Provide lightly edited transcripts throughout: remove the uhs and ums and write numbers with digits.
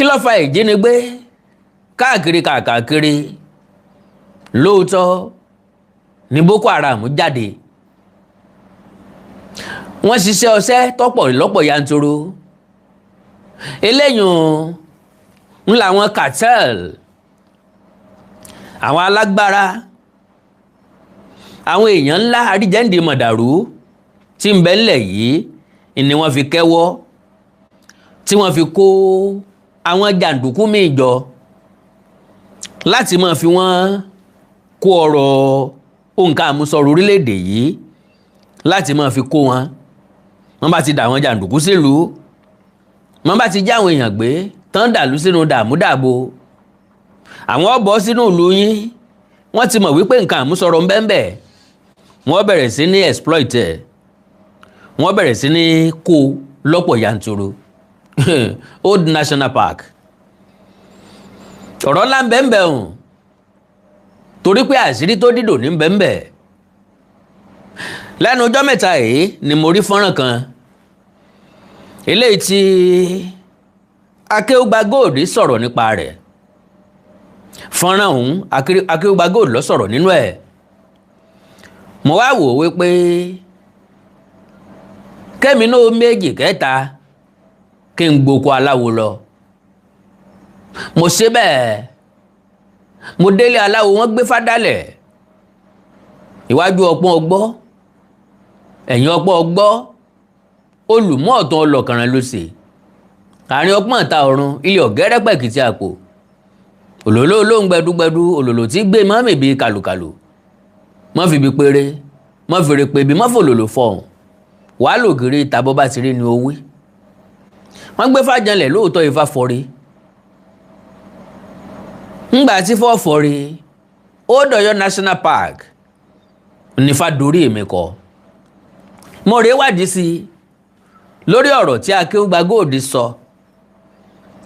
kí ló fa ìjínigbé káàkiri lóòótọ́ ní Boko Haram jáde wọ́n ṣiṣẹ́ ọṣẹ́ tọ́pọ̀ lọ́pọ̀ yanturu eléyìí ń làwọn cartel àwọn alágbára àwọn èèyàn ńlá àríjẹ́ǹdè mọ̀dàrú tí ń bẹ ńlẹ̀ yìí ni wọ́n fi kẹ́wọ́ tí wọ́n fi kó àwọn jàǹdùkú míì jọ láti máa fi wọ́n kó ọ̀rọ̀ òǹkà àmúṣọrọ̀ orílẹ̀-èdè yìí láti máa fi kó wọ́n bá ti dà wọ́n jàǹdùkú sílùú wọ́n bá ti já àwọn èèyàn gbé tán dàlú sínú dààmúdàbò àwọn ọ̀bọ̀ sínú ìlú yín wọ́n ti mọ̀ wípé nǹkan àmúṣọrọ̀ ń bẹ́ẹ̀ wọ́n bẹ̀rẹ̀ sí ní exploit ẹ̀ wọ́n bẹ̀rẹ̀ sí ní kó lọ́pọ̀ yanturu Old National Park ọ̀rọ̀ ńlá ń bẹ́ẹ̀ hùn torí pé àṣírí tó dídò ní bẹ́ẹ̀ lẹ́nu ọjọ́ mẹ́ta yìí ni mo rí fọ́nrán kan eléyìí tí Akéwùgbà Gold sọ̀rọ̀ nípa rẹ̀ fọ́nrán ọ̀hún Akéwùgbà Gold ló sọ̀rọ̀ nínú ẹ̀ mo wá wò wípé kẹ́mi náà méjì kẹta kí n gboko aláwo lọ mo ṣe bẹ́ẹ̀ mo délé aláwo wọ́n gbé fádálẹ̀ iwájú ọpọ́n ọgbọ́ ẹ̀yìn ọpọ́n ọgbọ́ olùmọ̀ ọ̀tún ọlọ́kànrán ló ṣe àárín ọpọ́n àta ọ̀run ilé ọ̀gẹ́rẹ́ pẹ̀kìtì àpò òlòló olóhùn gbẹdúgbẹdú òlòlò tí gbé mọ́mì bíi kàlùkàlù mọ́ fi bí péré mọ́ fèrè pé bí mọ́ fòlòlò fọ̀hún wàá lògiri tàbọ̀ bá ti rí ni owó wọ́n gbé fàjànlẹ̀ lóòótọ́ Ifá fọ́rí ńgbà tí fọ́ fọ́rí Old Ọ̀yọ́ National Park nífà dorí èmi kọ mo rèé wádìí sí i lórí ọ̀rọ̀ tí Akéwùgbà Gold sọ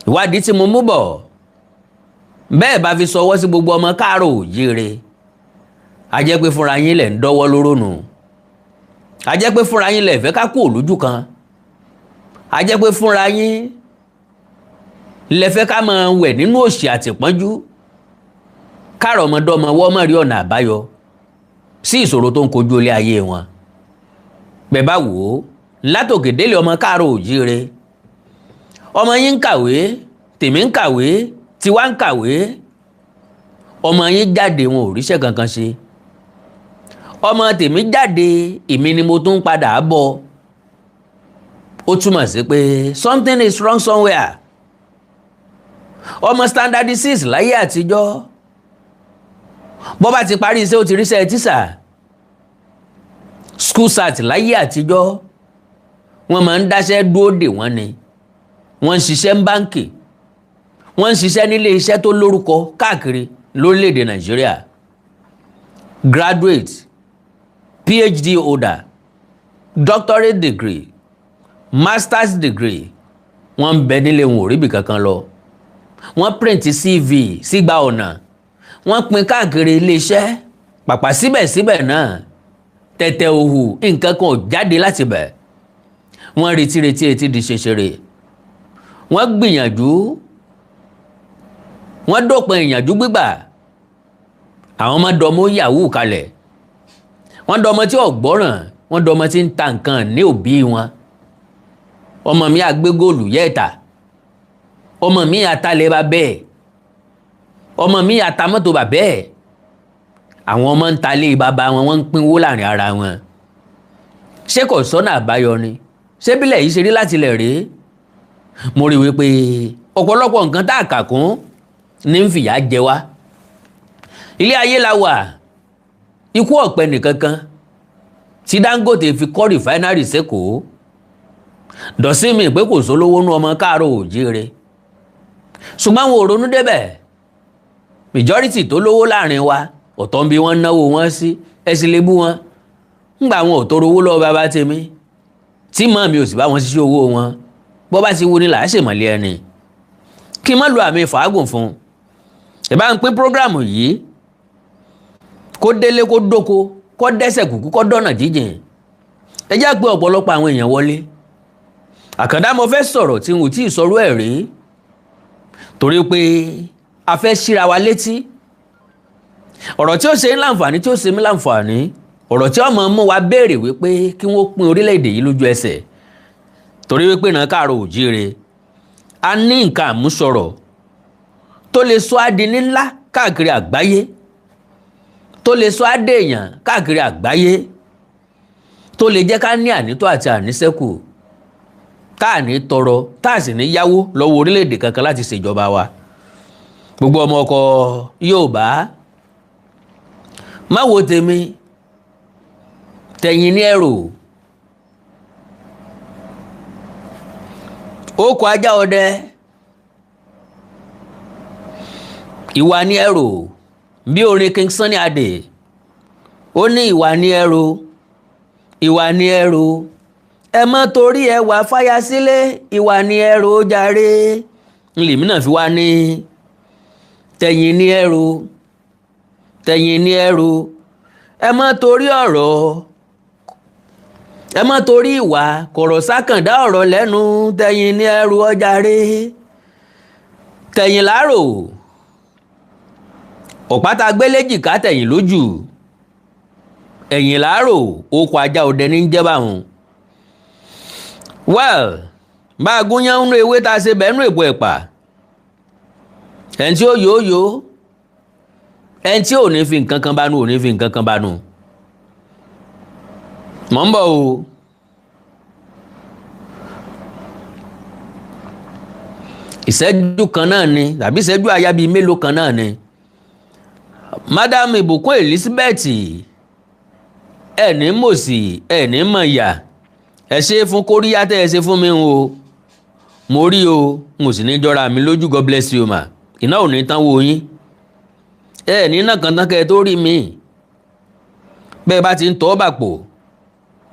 ìwádìí tí mo mú bọ̀ bẹ́ẹ̀ bá fi sọwọ́ sí gbogbo ọmọ káàrọ̀ òjíire a jẹ́ pé fúnra yín lẹ̀ ń dọ́wọ́ lóró nù a jẹ́ pé fúnra yín lẹ̀ fẹ́ ká kú òlójú kan a jẹ́ pé fúnra yín lẹ̀ fẹ́ ká máa wẹ̀ nínú òṣì àtìpọ́njú káàrọ̀ ọmọdọ́mọ wọ́n mọ̀ rí ọ̀nà àbáyọ sí ìṣòro tó ń kojú ilé ayé wọn bẹ́ẹ̀ bá wò ó látòkè délé ọmọ káàrọ̀ òjíire ọmọ yín ń kàwé tèmi ń kàwé tiwa ń kàwé ọmọ yín jáde wọn ò ríṣẹ́ kankan ṣe ọmọ tèmi jáde èmi ni mo tún padà bọ̀ ó túmọ̀ sí pé something is wrong somewhere ọmọ standard 6 láyé àtijọ́ bó bá ti parí iṣẹ́ ó ti ríṣẹ́ tíṣà school sat láyé àtijọ́ wọ́n máa ń dáṣẹ́ dúró dè wọ́n ni wọ́n ń ṣiṣẹ́ ń báǹkì wọ́n ń ṣiṣẹ́ nílé iṣẹ́ tó lórúkọ káàkiri lórílẹ̀‐èdè Nàìjíríà graduate PhD holder doctorate degree master's degree wọ́n ń bẹ nílé wọn ò ríbi kankan lọ wọ́n print CV sígbà ọ̀nà wọ́n pín káàkiri ilé iṣẹ́ pàpà síbẹ̀síbẹ̀ náà tẹ̀tẹ̀ òhù nǹkan kan ò jáde láti bẹ̀ wọ́n retí etí di ṣeṣere wọ́n gbìyànjú wọ́n dópin ìyànjú gbígbà àwọn ọmọ dọmọ yahoo kalẹ̀ wọ́n dọmọ tí ò gbọ́ràn wọ́n dọmọ tí ń ta nǹkan ní òbí wọn ọmọ mi àgbé góòlù yẹ́ẹ̀ta ọmọ mi àtàlẹ́ bá bẹ́ẹ̀ ọmọ mi àtàmọ́tò bá bẹ́ẹ̀ àwọn ọmọ ń talé bàbá wọn wọ́n ń pínwó láàrin ara wọn ṣé kò sọ́nà àbáyọ ni ṣé bílẹ̀ yìí ṣe rí láti lẹ̀ rí mo rí wípé ọ̀pọ̀lọpọ̀ nǹkan tá a kà kún ní ń fìyà jẹ wá ilé ayé la wà ikú ọ̀pẹ nìkankan tí Dangote fi kọ́ rìfáínárì sẹ́kọ̀ọ́ dọ̀símì pé kò sólówó nú ọmọ káàrọ̀ òjíire ṣùgbọ́n àwọn òrónú débẹ̀ majority tó lówó láàrin wa ọ̀tọ̀ ń bí wọ́n náwó wọn sí ẹ̀sìn lè bú wọn ńgbà wọn ò tọrọ owó lọ́wọ́ bàbá tèmi tí mọ́ mi ò sì bá wọn ṣiṣẹ́ owó wọn bọ́ bá ti wo ni làá ṣèmọ̀lẹ́ ẹni kí n má lo àmì fàágùn fún ìbá ń pín prógráàmù yìí kó délé kó dóko kó dẹ́sẹ̀ kùkú kó dọ́nà jíjìn ẹ jẹ́ pé ọ̀pọ̀lọpọ̀ àwọn èèyàn wọlé àkàndá mo fẹ́ sọ̀rọ̀ tí n ò tí ì sọ̀rọ̀ ẹ̀ rí torí pé a fẹ́ ṣíra wa létí ọ̀rọ̀ tí ó ṣe ń láǹfààní tí ó ṣe mí láǹfààní ọ̀rọ̀ tí ọmọ mú wa béèrè wípé kí wọ́n pín orílẹ̀-èdè yìí lójú ẹsẹ̀ torí wípé náà káàrọ̀ òjíire a ní nǹkan àmúṣọrọ̀ tó lè sọ àdí ńlá káàkiri àgbáyé tó lè sọ àdé èèyàn káàkiri àgbáyé tó lè jẹ́ ká ní ànító àti àníṣẹ́kù ká ní tọrọ tá a sì ní yáwó lọ́wọ́ orílẹ̀-èdè kankan láti ṣèjọba wa gbogbo ọmọ ọkọ Yorùbá má wo tèmi tẹ̀yìn ní ẹ̀rọ ó kọ ajá ọdẹ ìwà ní ẹ̀rọ bí orin King Sunny Adé ó ní ìwà ní ẹ̀rọ ìwà ní ẹ̀rọ ẹ mọ́ torí ẹwà fáyà sílé ìwà ní ẹ̀rọ jàre ńlẹ̀mí náà fi wá ní tẹ̀yìn ní ẹ̀rọ tẹ̀yìn ní ẹ̀rọ ẹ mọ́ torí ọ̀rọ̀ ẹ mọ́ torí ìwà kọ̀rọ̀ sákàndá ọ̀rọ̀ lẹ́nu tẹ̀yìn ní ẹ̀rọ ọjàre tẹ̀yìn láàrò ọ̀pátá gbéléjìká tẹ̀yìn lójú ẹ̀yìn láàrò okò ajá ọdẹ ní jẹ́ báwọn. well bá a gúnyán ń lo ewé tá a ṣe bẹ́ẹ̀ nú èpo ẹ̀pà ẹni tí ó yòóyò ẹni tí ò ní fi nǹkan kan bánú ò ní fi nǹkan kan bánú mọ̀ ń bọ̀ o ìṣẹ́jú kan náà ni tàbí ìṣẹ́jú àyà bíi mélòó kan náà ni Madam Ìbùkún Elizabeth ẹni mòsì ẹni mọ̀yà ẹ ṣe fún kóríyá tẹ́ ẹ ṣe fún mi o mo rí o mo sì ní jọra mi lójú. God bless you ma iná ò ní tán wo yín ẹ ní náà kan tán kẹ́ ẹ tó rí mi bẹ́ẹ̀ bá ti ń tọ́ bàpò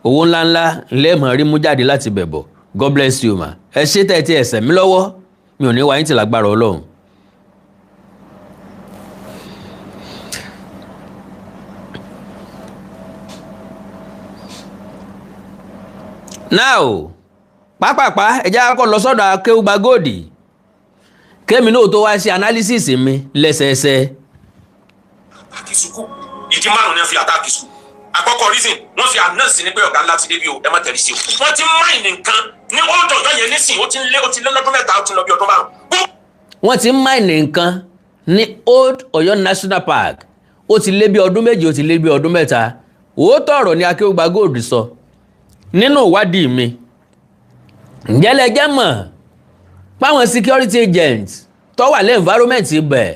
owó ńláńlá lẹ́ẹ̀mọ̀ rí mú jáde láti bẹ̀bọ̀. God bless you ma ẹ ṣe tẹ́ ẹ ti ẹ̀sẹ̀ mi lọ́wọ́ mi ò ní wáyé tí lágbára Ọlọ́run. now pápápá ẹjẹ́ akọ́ lọ sọ́dọ̀ akéwùgbà góòdì kémi náà tó wá ṣe analysis mi lẹ́sẹẹsẹ. àkìsùkú ìdí márùn-ún ni wọ́n fi àtàkì sùn àkọ́kọ́ reason wọ́n fi announce ní pé ọ̀gá ńlá ti débi o ẹ má tẹ̀lé sí o wọ́n ti mine nǹkan ní ọ̀dọ̀ ọ̀gá yẹn nísìn ó ti lé lọ́dún mẹ́ta ó ti lọ bí ọdún márùn-ún. wọ́n ti mine nǹkan ní Old Ọ̀yọ́ National Park ó ti lé bí ọdún méje ó ti lé bí ọdún mẹ́ta òótọ́ ọ̀rọ̀ ni akéwùgbà góòdì sọ nínú ìwádìí mi. ǹjẹ́ lẹ jẹ́ mọ̀ páwọn security agents tó wà lẹ́ environment ibẹ̀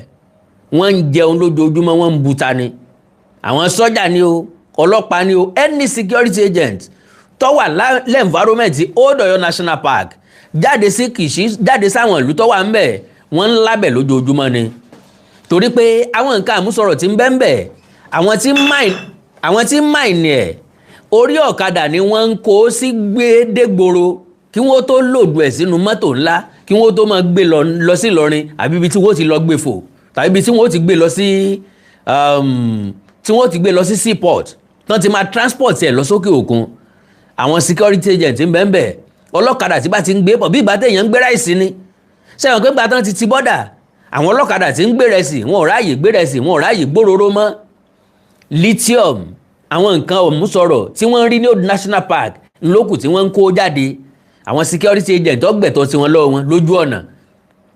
wọ́n ń jẹun lójoojúmọ́ wọ́n ń buta ni àwọn sọ́jà ni o ọlọ́pàá ni o any security agent tó wà lẹ́ environment Old Ọ̀yọ́ National Park jáde sí Kìṣí jáde sáwọn ìlú tó wà ń bẹ̀ wọ́n ń lábẹ̀ lójoojúmọ́ ni torí pé àwọn nǹkan àmúṣọrọ̀ tí ń bẹ ń bẹ̀ àwọn tí mine ẹ̀ orí ọ̀kadà ni wọ́n ń kó sí gbédégboro kí wọ́n tó lòdù ẹ̀ sínú mọ́tò ńlá kí wọ́n tó máa gbé lọ sí Ìlọrin àbí ibi tí wọ́n ti lọ gbé fò tàbí ibi tí wọ́n ti gbé lọ sí seaport tán ti máa transport ẹ̀ lọ sókè òkun. àwọn security agent ń bẹ́ẹ̀ bẹ́ẹ̀ ọlọ́kadà tí bá ti ń gbé pọ̀ bí ìgbà téèyàn ń gbé ráìsì ni sẹ́wọ̀n pé gbà tán ti bọ́dà àwọn ọlọ́kadà tí ń gbé rẹsì wọn ò ráàyè gbé rẹsì wọn ò ráàyè gbóróró mọ́. lithium àwọn nǹkan òmùsọ̀rọ̀ tí wọ́n ń rí ní Old National Park ńlọ́kù tí wọ́n ń kó jáde àwọn security agent ọgbẹ̀tọ̀ sí wọn lọ́wọ́ wọn lójú ọ̀nà.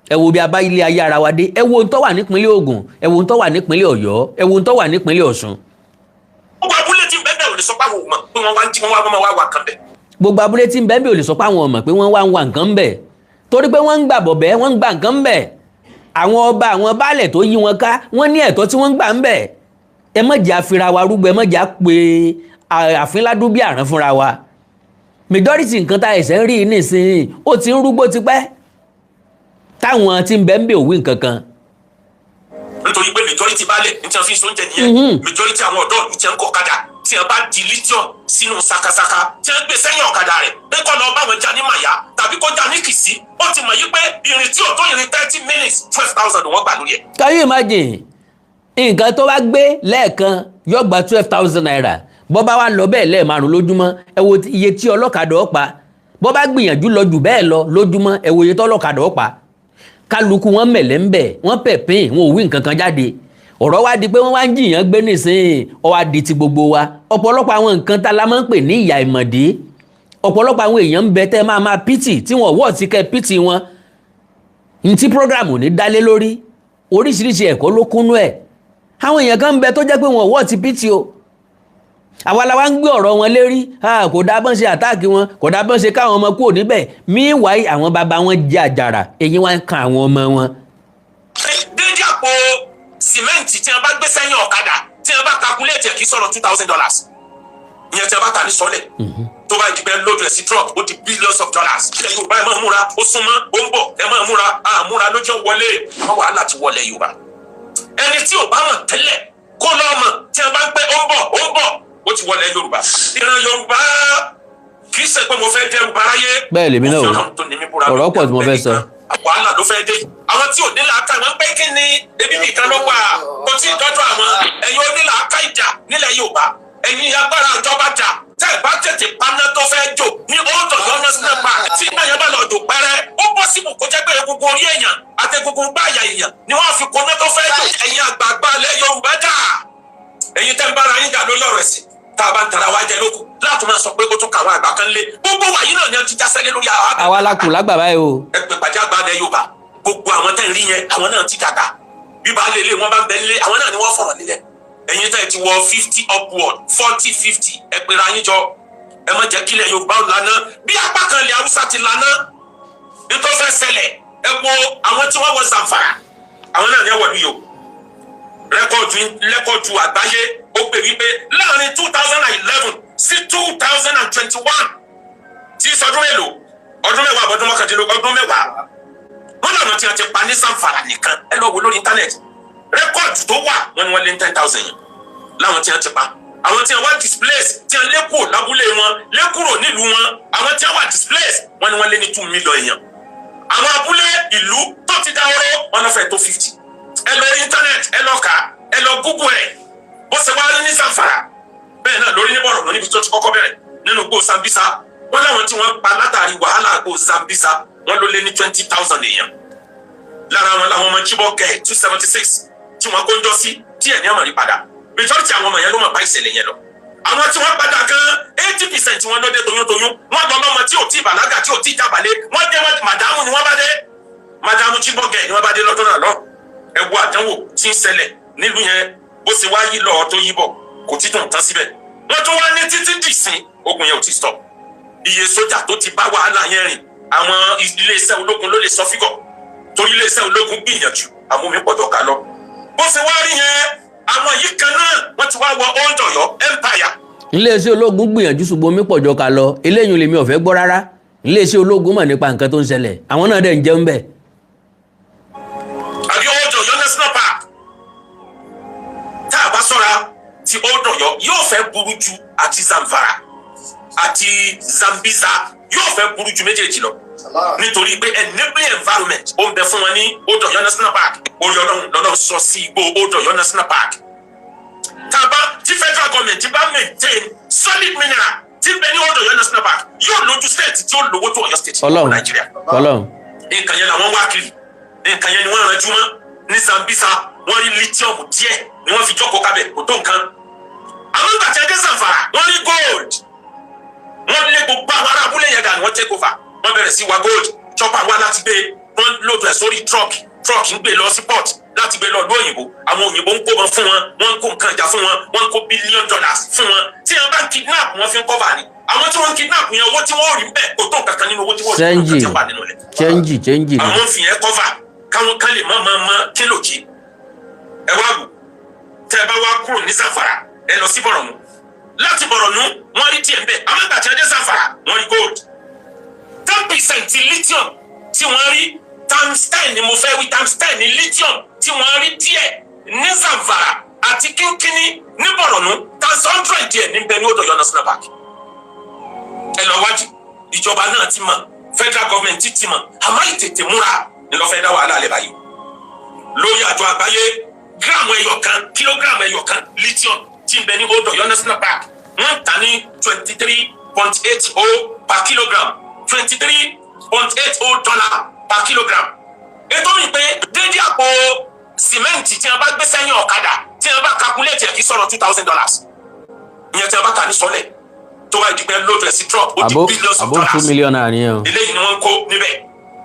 ẹ wo bí abá ilé ayé ara wa dé ẹ wo ohun tó wà nípínlẹ̀ Ògùn ẹ wo ohun tó wà nípínlẹ̀ Ọ̀yọ́ ẹ wo ohun tó wà nípínlẹ̀ Ọ̀ṣun. gbogbo abúlé tí ń bẹ́ẹ̀ bẹ́ẹ̀ ò lè sọ pé àwọn ò mọ̀ pé wọ́n wá wà kan bẹ̀. gbogbo abúlé tí ń bẹ́ẹ̀ bẹ́ẹ̀ ò lè sọ pé àwọn ò mọ̀ pé wọ́n wá ń wà nǹkan bẹ̀ torí pé wọ́n ń gbà bọ̀bẹ́ wọ́n ń gbà nǹkan bẹ̀ àwọn ọba àwọn baálẹ̀ tó yí wọn ká wọ́n ní ẹ̀tọ́ tí wọ́n ń gbà ń bẹ̀ ẹ má jẹ́ àfira wa rúgbọ ẹ má jẹ́ àpè àfínládú bí àrán fúnra wa majority nǹkan tá ẹ̀sẹ̀ ń rí nísìnyí ó ti ń rúgbó tipẹ́ táwọn tí ń bẹ ń bẹ òwì nǹkan kan. nítorí pé majority baálẹ̀ ní tí wọ́n fi ń sóúnjẹ nìyẹn majority àwọn ọ̀dọ́ ní tí wọ́n ń kọ́ ọ̀kadà tí wọ́n bá di lithium sínú sakasaka tí wọ́n gbé sẹ́yìn ọ̀kadà rẹ̀ pé kọ́ lọ bá wọn já ní màyà tàbí kó já ní Kìsí ó ti mọ̀ yí pé ìrìn tí ò tó ìrìn 30 minutes 12,000 wọ́n gbà lórí ẹ̀. Can you imagine nǹkan tó bá gbé lẹ́ẹ̀kan yóò gba 12,000 naira bọ́ bá wà lọ bẹ́ẹ̀ lẹ́ẹ̀márùn lójúmọ́ ẹ wo iye tí ọlọ́kadà ó pa bọ́ bá gbìyànjú lọ jù bẹ́ẹ̀ lọ lójúmọ́ ẹ wo iye tó ọlọ́kadà ó pa kálukú wọn mẹ̀lẹ́ ń bẹ̀ wọ́n pẹ̀pín wọn ò wí nǹkan kan jáde ọ̀rọ̀ wá di pé wọ́n wá ń jìyàn gbé nísìnyí ó wá di ti gbogbo wa ọ̀pọ̀lọpọ̀ àwọn nǹkan tá la máa ń pè ní ìyà ìmọ̀dé ọ̀pọ̀lọpọ̀ àwọn èèyàn ń bẹ tẹ́ máa pìtì tí wọ́n wọ́ọ̀ ti kẹ́ pìtì wọn ní tí prógrámù ní dálé lórí oríṣiríṣi ẹ̀kọ́ ló kúnnú ẹ̀ àwọn èèyàn kan ń bẹ tó jẹ́ pé wọ́n wọ́ọ̀ ti pìtì o àwa la wá ń gbé ọ̀rọ̀ wọn lérí kò dá bọ́n ṣe àtáàkì wọn kò dá bọ́n ṣe káwọn ọmọ kúrò níbẹ̀ míwáyé àwọn bàbá wọn jẹ́ àjàrà èyí wá ń kan àwọn ọmọ wọn. dédé àpò sìmẹ́ǹtì tí wọ́n bá gbé sẹ́yìn ọ̀kadà tí wọ́n bá calculate ẹ̀ kì í sọ̀rọ̀ $2,000 ìyẹn tí wọ́n bá ta ní sọ́lẹ̀ tó bá di bẹ́ẹ̀ lójú ẹ̀ sí truck ó di billions of dollars ilẹ̀ Yorùbá ẹ̀ máa múra ó súnmọ́ ó ń bọ̀ ẹ̀ máa múra àmúra ló jẹ́ wọlé wọ́n wàhálà ti wọlé Yorùbá ẹni tí ò bá mọ̀ tẹ́lẹ̀ kó lọ́ọ́ mọ̀ tí wọ́n bá ń pẹ́ ó ń bọ̀ ó ti wọlé Yorùbá ìran Yorùbá kì í ṣe pé mo fẹ́ dẹ́rù báráyé bẹ́ẹ̀ lèmi náà ọ̀rọ̀ pọ̀ tí mo fẹ́ sọ. wàhálà ló fẹ́ dé àwọn tí ò ní làákà wọn pé kí ni ebi nìkan ló wà kò tí ì tọ́jú àwọn ẹ̀yin ò ní làákà ìjà nílẹ̀ Yorùbá ẹ̀yin agbára ìjọba jà tẹ́ ẹ̀ bá tètè paná tó fẹ́ jò ní old Ọ̀yọ́ national park tí iná yẹn bá lọ jò pẹ́rẹ́ ó bọ́ síbò kó jẹ́ pé egungun orí èèyàn àti egungun gbáàyà èèyàn ni wọ́n fi koná tó fẹ́ jò ẹ̀yin àgbààgbà ilẹ̀ Yorùbá jà ẹ̀yin tẹ́ ń bára yín jà lórí ọ̀rọ̀ ẹ̀sìn tá a bá ń tara wa jẹ lóko láti máa sọ pé ó tún kàwọn àgbà kan lé gbogbo wàyí náà ni a ti já sẹ́lẹ̀ lórí àwọn àgbà. àwa la kù lágbà báyìí o. ẹ pè pàjá àgbà ilẹ̀ Yorùbá gbogbo àwọn tẹ́ ń rí yẹn àwọn náà ti dàgbà bí bá lè lé wọn bá ń bẹ nílé àwọn náà ni wọ́n fọ̀rọ̀ nílẹ̀ ẹ̀yin tẹ́ ti wọ 50 upward 40 50 ẹ pera yín jọ ẹ má jẹ́ kílẹ̀ Yorùbá ò lànà bí apá kan ilẹ̀ Haúsá ti lànà nítorí fẹ́ ṣẹlẹ̀ ẹ wo àwọn tí wọ́n wọ Zamfara àwọn náà ni wọ́n lù rẹ́kọ̀dù àgbáyé ó pè wípé láàrin 2011 sí 2021 tí sọdún mélòó ọdún mẹ́wàá àbọ̀dún mọ́kàndínlógún ọdún mẹ́wàá wọ́n lọ́nà tí wọ́n ti pa ní Zamfara nìkan ẹ lọ wo lórí íńtánẹ́ẹ̀tì rẹ́kọ̀dù tó wà wọ́n ní wọ́n lé ní 10,000 yẹn láwọn tí wọ́n ti pa àwọn tí wọ́n wá displace tí wọ́n lé kúrò lábúlé wọn lé kúrò nílùú wọn àwọn tí wọ́n wá displace wọ́n ní wọ́n lé ní 2 million èèyàn àwọn abúlé ìlú tó ti dáwọ́rọ́ wọn lọ fẹ́ tó 50 ẹ lọ íńtánẹ́ẹ̀tì ẹ lọ kà ẹ lọ Google ẹ bó ṣe wá rí ní Zamfara bẹ́ẹ̀ náà lórí ní bọ̀rọ̀ níbi tó ti kọ́kọ́ bẹ̀rẹ̀ nínú gbó Sambisa wọ́n láwọn tí wọ́n pa látàrí wàhálà gbó Sambisa wọ́n ló lé ní 20,000 èèyàn lára wọn làwọn ọmọ Chibok 276 tí wọ́n kó ń jọ sí díẹ̀ ní àmọ̀rí padà majority àwọn ọmọ yẹn ló mọ̀ bá ìṣẹ̀lẹ̀ yẹn lọ àwọn tí wọ́n padà gan 80% wọn lóde toyúntoyún wọ́n lọ lọ́mọ tí ò tí bàlágà tí ò tí jábàlẹ̀ wọ́n dé màdàmú ni wọ́n bá dé màdàmú Chibok ni wọ́n bá dé lọ́dún náà lọ ẹ wo àdánwò tí ń ṣẹlẹ̀ nílùú yẹn bó ṣe wá yí lọ tó yí bọ̀ kò tí tó ń tán síbẹ̀ wọ́n tún wá ní títí dìsín ogun yẹn ò ti stop iye sójà tó ti bá wàhálà yẹn rìn àwọn iléeṣẹ́ ológun ló lè sọ fígọ̀ torí iléeṣẹ́ ológun gbìyànjú àwọn omi pọ̀jọ́ ká lọ bó ṣe wá rí yẹn àwọn yìí kan náà wọ́n ti wá wọ old Ọ̀yọ́ empire. iléeṣẹ́ ológun gbìyànjú ṣùgbọ́n omi pọ̀jọ́ ká lọ eléyìí lèmi ò fẹ́ gbọ́ rárá iléeṣẹ́ ológun mọ̀ nípa nǹkan tó ń ṣẹlẹ̀ àwọn náà dẹ̀ ń jẹun bẹ́ẹ̀. àbí old Ọ̀yọ́ national park tá a bá sọ́ra ti old Ọ̀yọ́ yóò fẹ́ burú ju àti Zamfara àti Zambisa yóò fẹ́ burú ju méjèèjì lọ nítorí pé enabling environment ó ń bẹ fún wọn ní old Ọ̀yọ́ national park orí ọlọ́run sọ sí igbó old Ọ̀yọ́ national park tàbá tí federal government bá maintain solid mineral tí bẹ ní old Ọ̀yọ́ national park yóò lójú state tí ó lówó tó Ọ̀yọ́ state ní Nàìjíríà nǹkan yẹn làwọn wá kiri nǹkan yẹn ni wọ́n ranjú mọ́ ní Zambisa wọ́n rí lithium díẹ̀ ni wọ́n fi jókòó kábẹ̀ kò tó nǹkan àwọn ìgbà tí a dé Zamfara wọ́n rí gold wọ́n lé gbogbo àwọn ará abúlé yẹn dànù wọ́n take over wọ́n bẹ̀rẹ̀ sí wa gold chopper wá láti gbé wọ́n lòdù ẹ̀ sórí truck ń gbé lọ sí port láti gbé lọ lóyìnbó àwọn òyìnbó ń kó wọn fún wọn wọ́n ń kó nǹkan ìjà fún wọn wọ́n ń kó $1 billion fún wọn tí wọ́n bá ń kidnap wọ́n fi ń cover ni àwọn tí wọ́n ń kidnap yẹn owó tí wọ́n rí bẹ́ẹ̀ kò tó nǹkan kan nínú owó tí wọ́n rí nǹkan tí wọ́n bá nínú rẹ̀. change àwọn fi yẹn cover káwọn kan lè mọ kílòjì ẹ wá wò tẹ ẹ bá wá kúrò ní Zamfara ẹ lọ sí Borno láti Borno wọ́n rí díẹ̀ bẹ́ẹ̀ àwọn ìgbà tí wọ́n dé Zamfara wọ́n rí gold 10% lithium tí wọ́n rí times 10 ni mo fẹ́ wí times 10 ní lithium tí wọ́n rí díẹ̀ ní Zamfara àti kínkínní ní Borno times 100 díẹ̀ ní bẹ́ẹ̀ ní Old Ọ̀yọ́ national park. ẹ lọ wájú ìjọba náà ti mọ̀ federal government ti mọ̀ àmọ́ ìtètè múra ni lọ́ fẹ́ dá wàhálà alẹ́ báyìí. lórí àjọ àgbáyé gíráàmù ẹyọkan kílógíráàmù ẹyọkan lithium tí ń bẹ ní Old Ọ̀yọ́ national park wọ́n tà ní 23.80 per kilogram $23.80 per kilogram ètò mi pé dédé àpò sìmẹ́ǹtì tí wọ́n bá gbé sẹ́yìn ọ̀kadà tí wọ́n bá calculate ẹ̀ kí sọ̀rọ̀ $2,000 ìyẹn tí wọ́n bá ta ní sọ́lẹ̀ tó wá di pé lóòtù ẹ̀ sí truck ó di billions of dollars. $2 million àníyàn. eléyìí ni wọ́n ń kó níbẹ̀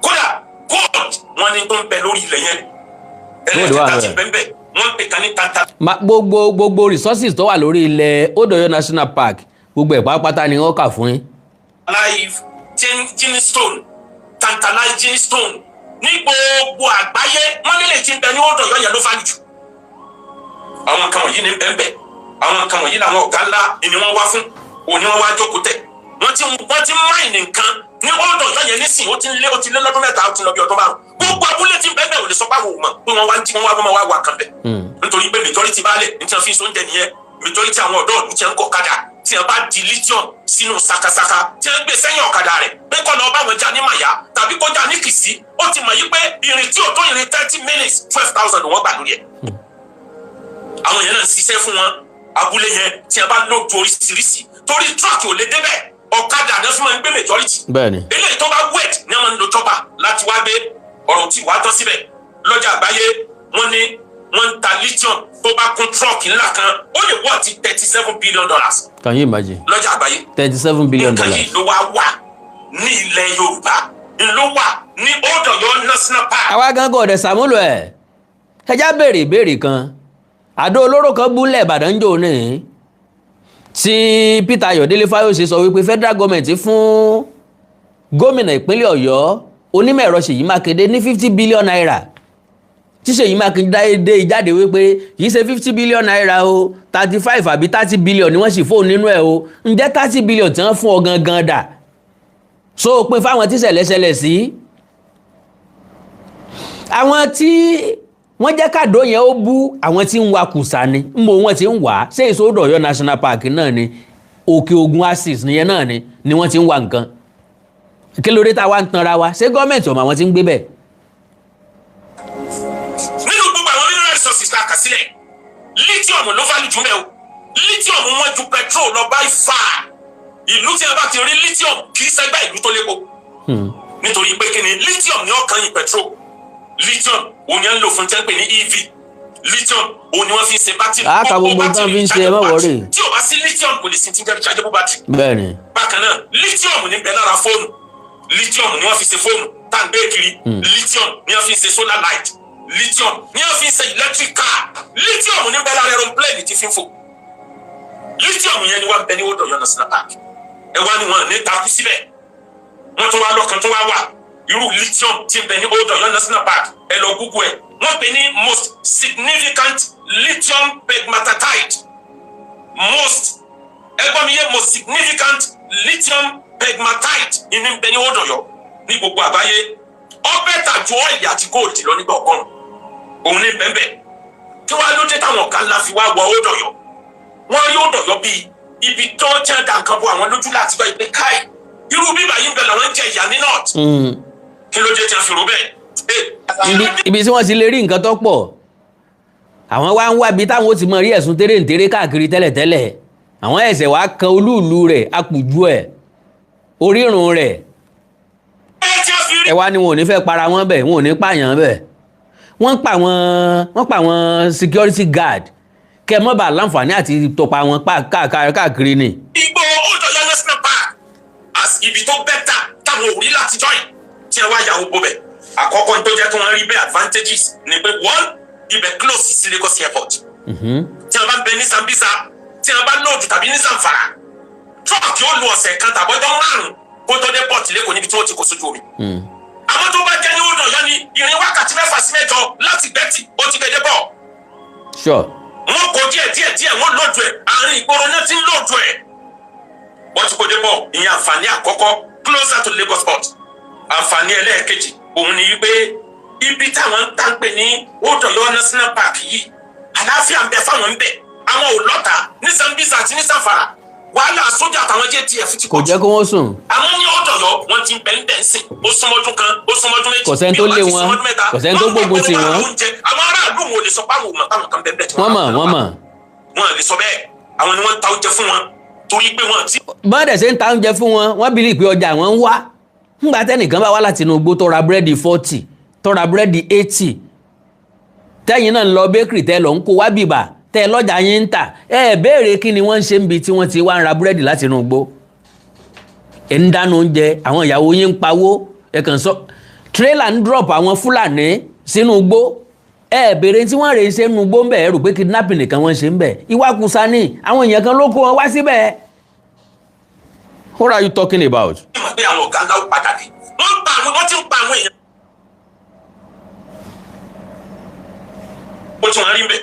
kódà gold wọ́n ní tó ń bẹ lórí ilẹ̀ yẹn ẹlẹ́dẹ̀ẹ́ta ti bẹ́ẹ̀ bẹ́ẹ̀ wọ́n ń pè ká ní tata. gbogbo resources tó wà lórí ilẹ̀ Odoyo National Park gbogbo ẹ̀ pátápátá ni wọ́n kà fún yín. live gene-stone tantalizing stone ní gbogbo àgbáyé wọ́n nílé tí ń bẹ ní Odoyo yẹn ló fà jù. àwọn nǹkan wọ̀nyí ní bẹ́ẹ̀ àwọn nǹkan wọ̀nyí làwọn ọ̀gá ńlá ni wọ́n wá fún òní wọ́n wá jókòó tẹ̀ wọ́n ti máìnì nǹkan ní Odoyo yẹn nísìnyí ó ti lé lọ́dún mẹ́ta ó ti lọ bí ọdún márùn gbogbo abúlé tí bẹ́ẹ̀ ò lè sọ pàwọ̀ mọ̀ pé wọ́n wá wà kan bẹ̀. nítorí pé majority baálẹ̀ ní tí wọ́n fi ń sóúnjẹ nìyẹn majority àwọn ọ̀dọ́ ní tí wọ́n ń kọ́ kadà tí wọ́n bá di lithium sínú sakasaka tí wọ́n gbé sẹ́yìn ọ̀kadà rẹ̀ pé kọ́ lọ bá wọn já ní màyà tàbí kó já ní kìsí ó ti mọ̀ yí pé ìrìn tí ò tó ìrìn 30 minutes 12,000 wọ́n gbà lórí ẹ̀. àwọn yẹn náà ń ṣiṣẹ́ fún wọn abúlé yẹn tí wọ́n bá lóòótọ́ oríṣiríṣi torí truck ò lè débẹ̀ ọ̀kadà náà fún wọn gbé majority. bẹ́ẹ̀ni. eléyìí tó bá wet ni wọ́n ń lo chopper láti wá gbé ọ̀rọ̀ tí wàá tán síbẹ̀ lọ́jà àgbáyé wọ́n ní wọ́n ń ta lithium tó bá kún truck ńlá kan ó lè wọ́ ti $37 billion. Can you imagine? lọ́jà àgbáyé $37 billion. nǹkan yìí ló wà ní ilẹ̀ Yorùbá ló wà ní Odoyo National Park. àwa gangan ọ̀dẹ̀ sàmúlò ẹ̀ ẹja béèrè ìbéèrè kan àdó olóró kan gúnlẹ̀ Ìbàdàn jò ní tí Peter Ayọ̀délé Fáyọ̀ṣe sọ wípé federal government fún gómìnà ìpínlẹ̀ Ọ̀yọ́ onímọ̀ ẹ̀rọ Ṣèyí Mákindé ní $50 billion tí Ṣèyí Mákindé jáde wípé kìí ṣe $50 billion o 35 àbí 30 billion ni wọ́n sì fóun nínú ẹ̀ o ǹjẹ́ 30 billion tí wọ́n fún ọ gangan dà so pin fáwọn tí ṣẹlẹ̀ sí àwọn tí wọ́n jẹ́ kàdó yẹn ó bú àwọn tí ń wa kùsà ni ń bò wọ́n ti ń wà ṣé èso Odoyo National Park náà ni Òkè Ògùn Axis nìyẹn náà ni wọ́n ti ń wa nǹkan kí ló dé tá a wá ń tanra wa ṣé gọ́ọ̀mẹ̀ntì ọmọ àwọn tí ń gbé bẹ́ẹ̀. nínú gbogbo àwọn mineral resources la kà sílẹ̀ lithium ló fà lùjú mẹ́ o lithium wọn ju petrol lọ bá fà ìlú tí a bá ti rí lithium kì í ṣẹgbẹ́ ìlú tó lépo nítorí pé kí ni lithium ní ọkàn yìí petrol lithium òun ni wọ́n ń lò fún tẹ́ńpẹ̀ ní EV lithium òun ni wọ́n fi ń ṣe bátìrì àkà gbogbo nǹkan fi ń ṣe ẹ má wọrí tí o bá sí lithium kò lè sí ti jẹ́ rechargeable battery. bẹ́ẹ̀ni. bákan náà lithium ní bẹ lára fóònù lithium ni wọ́n fi ṣe fóònù tá à ń gbé kiri lithium ni wọ́n fi ṣe solar light lithium ni wọ́n fi ṣe electric car lithium ní bẹ lára aeroplane tí fi ń fò lithium yẹn ni wọ́n bẹ ní Odoyo National Park ẹ wá ní wọn ní takú síbẹ̀ wọ́n tún wá lọ́kàn tún wá wà irú lithium tí ń bẹ ní Odoyo National Park ẹ lọ Google ẹ wọ́n pè ní most significant lithium pegmatite most significant lithium pegmatite ní bẹ ní Odoyo ní gbogbo àgbáyé ọbẹ̀ tàjú ọ̀yà àti gold lọ nígbà ọgọ́rùn òun ní bẹ́ẹ̀ kí wàá ló dé táwọn ọ̀gá ńlá fi wá wọ Odoyo wọ́n rí Odoyo bíi ibi tó ń tẹ́ da nǹkan bo àwọn lójú láti gbọ́ ìpè káì irú bíbá yìí ń bẹ làwọn ń jẹ ìyá ní north kí ló dé tí wọ́n fi rò bẹ́ẹ̀. ibi tí wọ́n ti lè rí nǹkan tó pọ̀ àwọn wá ń wá ibi táwọn ó ti mọ rí ẹ̀sùn tẹ́rẹ̀ǹtẹ́rẹ́ káàkiri tẹ́lẹ̀tẹ́lẹ̀ àwọn ẹ̀sẹ̀ wá kan olúùlú rẹ̀ apùjú ẹ̀ orírun rẹ̀ ẹ wá ní wọn ò ní fẹ́ para wọn bẹ̀ wọn ò ní pààyàn bẹ̀ wọ́n pa àwọn security guard kẹ mọ́ bá láǹfààní àti tọpa wọn káàkiri ni. Igbó Odoyo National Park as ibi tó bẹ́tà táwọn òrí láti jọ́ yìí tí ẹ wá ya gbogbo bẹ̀ àkọ́kọ́ tó jẹ́ kí wọ́n rí bẹ́ẹ̀ advantages ni pé one ibẹ̀ close sí Lagos airport tí wọ́n bá bẹ ní Sambisa tí wọ́n bá lóòdù tàbí ní Zamfara truck yóò lu ọ̀sẹ̀ kan tàbọ́jọ́ márùn-ún kó tó dé port lẹ́kọ̀ọ́ níbi tí wọ́n ti kó sójú omi. àwọn tó bá jẹ́ ní Odoyo ní ìrìn wákàtí 6 sí 8 láti Gbẹ́tì ó ti gbẹdẹ bọ̀. Sure. wọ́n kó díẹ̀ wọ́n lóòdù ẹ̀ àárín ìgboro náà ti ń lóòdù ẹ̀. wọ́n ti kó dé bọ̀ ìyẹn àǹfààní àkọ́kọ́ closer to Lagos port. àǹfààní ẹlẹ́ẹ̀kejì òun ni wípé ibi táwọn ń tà ń pè ní Odoyo National Park yìí àlàáfíà ń bẹ fáwọn ń bẹ àwọn ò lọ́tà ní Sambisa àti ní Zamfara wàhálà sójà àtàwọn JTF ti kò jẹ́ kó wọ́n sùn. àwọn ní Odoyo wọ́n ti ń bẹ̀ ń sìn ó súnmọ́dún kan ó súnmọ́dún méjì kò sẹ́ni tó lé wọn kò sẹ́ni tó gbógun tì wọ́n. àwọn aráàlú wọn ò lè sọ pé àwọn òmùmọ̀ táwọn kan bẹ́ẹ̀ bẹ́ẹ̀ tí wọ́n mọ̀. wọn lè sọ bẹ́ẹ̀ àwọn ni wọ́n ń ta oúnjẹ fún wọn torí pé wọn ti. bọ́dẹ̀ ṣe ń ta oúnjẹ fún wọn wọ́n bìlì pé ọjà wọn ń wá ńgbà tẹ́nìkan bá wá láti inú igbó tó ra búrẹ́dì 40 tó ra búrẹ́dì 80 tẹ́yìn náà ń lọ bakery tẹ́ lọ ń kó wá bìbà tẹ́ lọ́jà yín ń tà béèrè kí ni wọ́n ń ṣe ń bi tí wọ́n ti wá ń ra búrẹ́dì láti inú igbó ẹ̀ ń dáná oúnjẹ àwọn ìyàwó yín ń pawó ẹ̀ kàn sọ tírélà ń drop àwọn Fúlàní sínú igbó béèrè tí wọ́n rè ń ṣe nínú igbó ń bẹ̀ ẹ̀ rò pé kidnapping nìkan wọ́n ṣe ń bẹ̀ ìwakùsà ni àwọn èèyàn kan ló kó wọn wá síbẹ̀. What are you talking about? ìmọ̀ pé àwọn ọ̀gá ńlá ó padà dé wọ́n ti ń pa àwọn èèyàn. ó ti wọn rí bẹ́ẹ̀.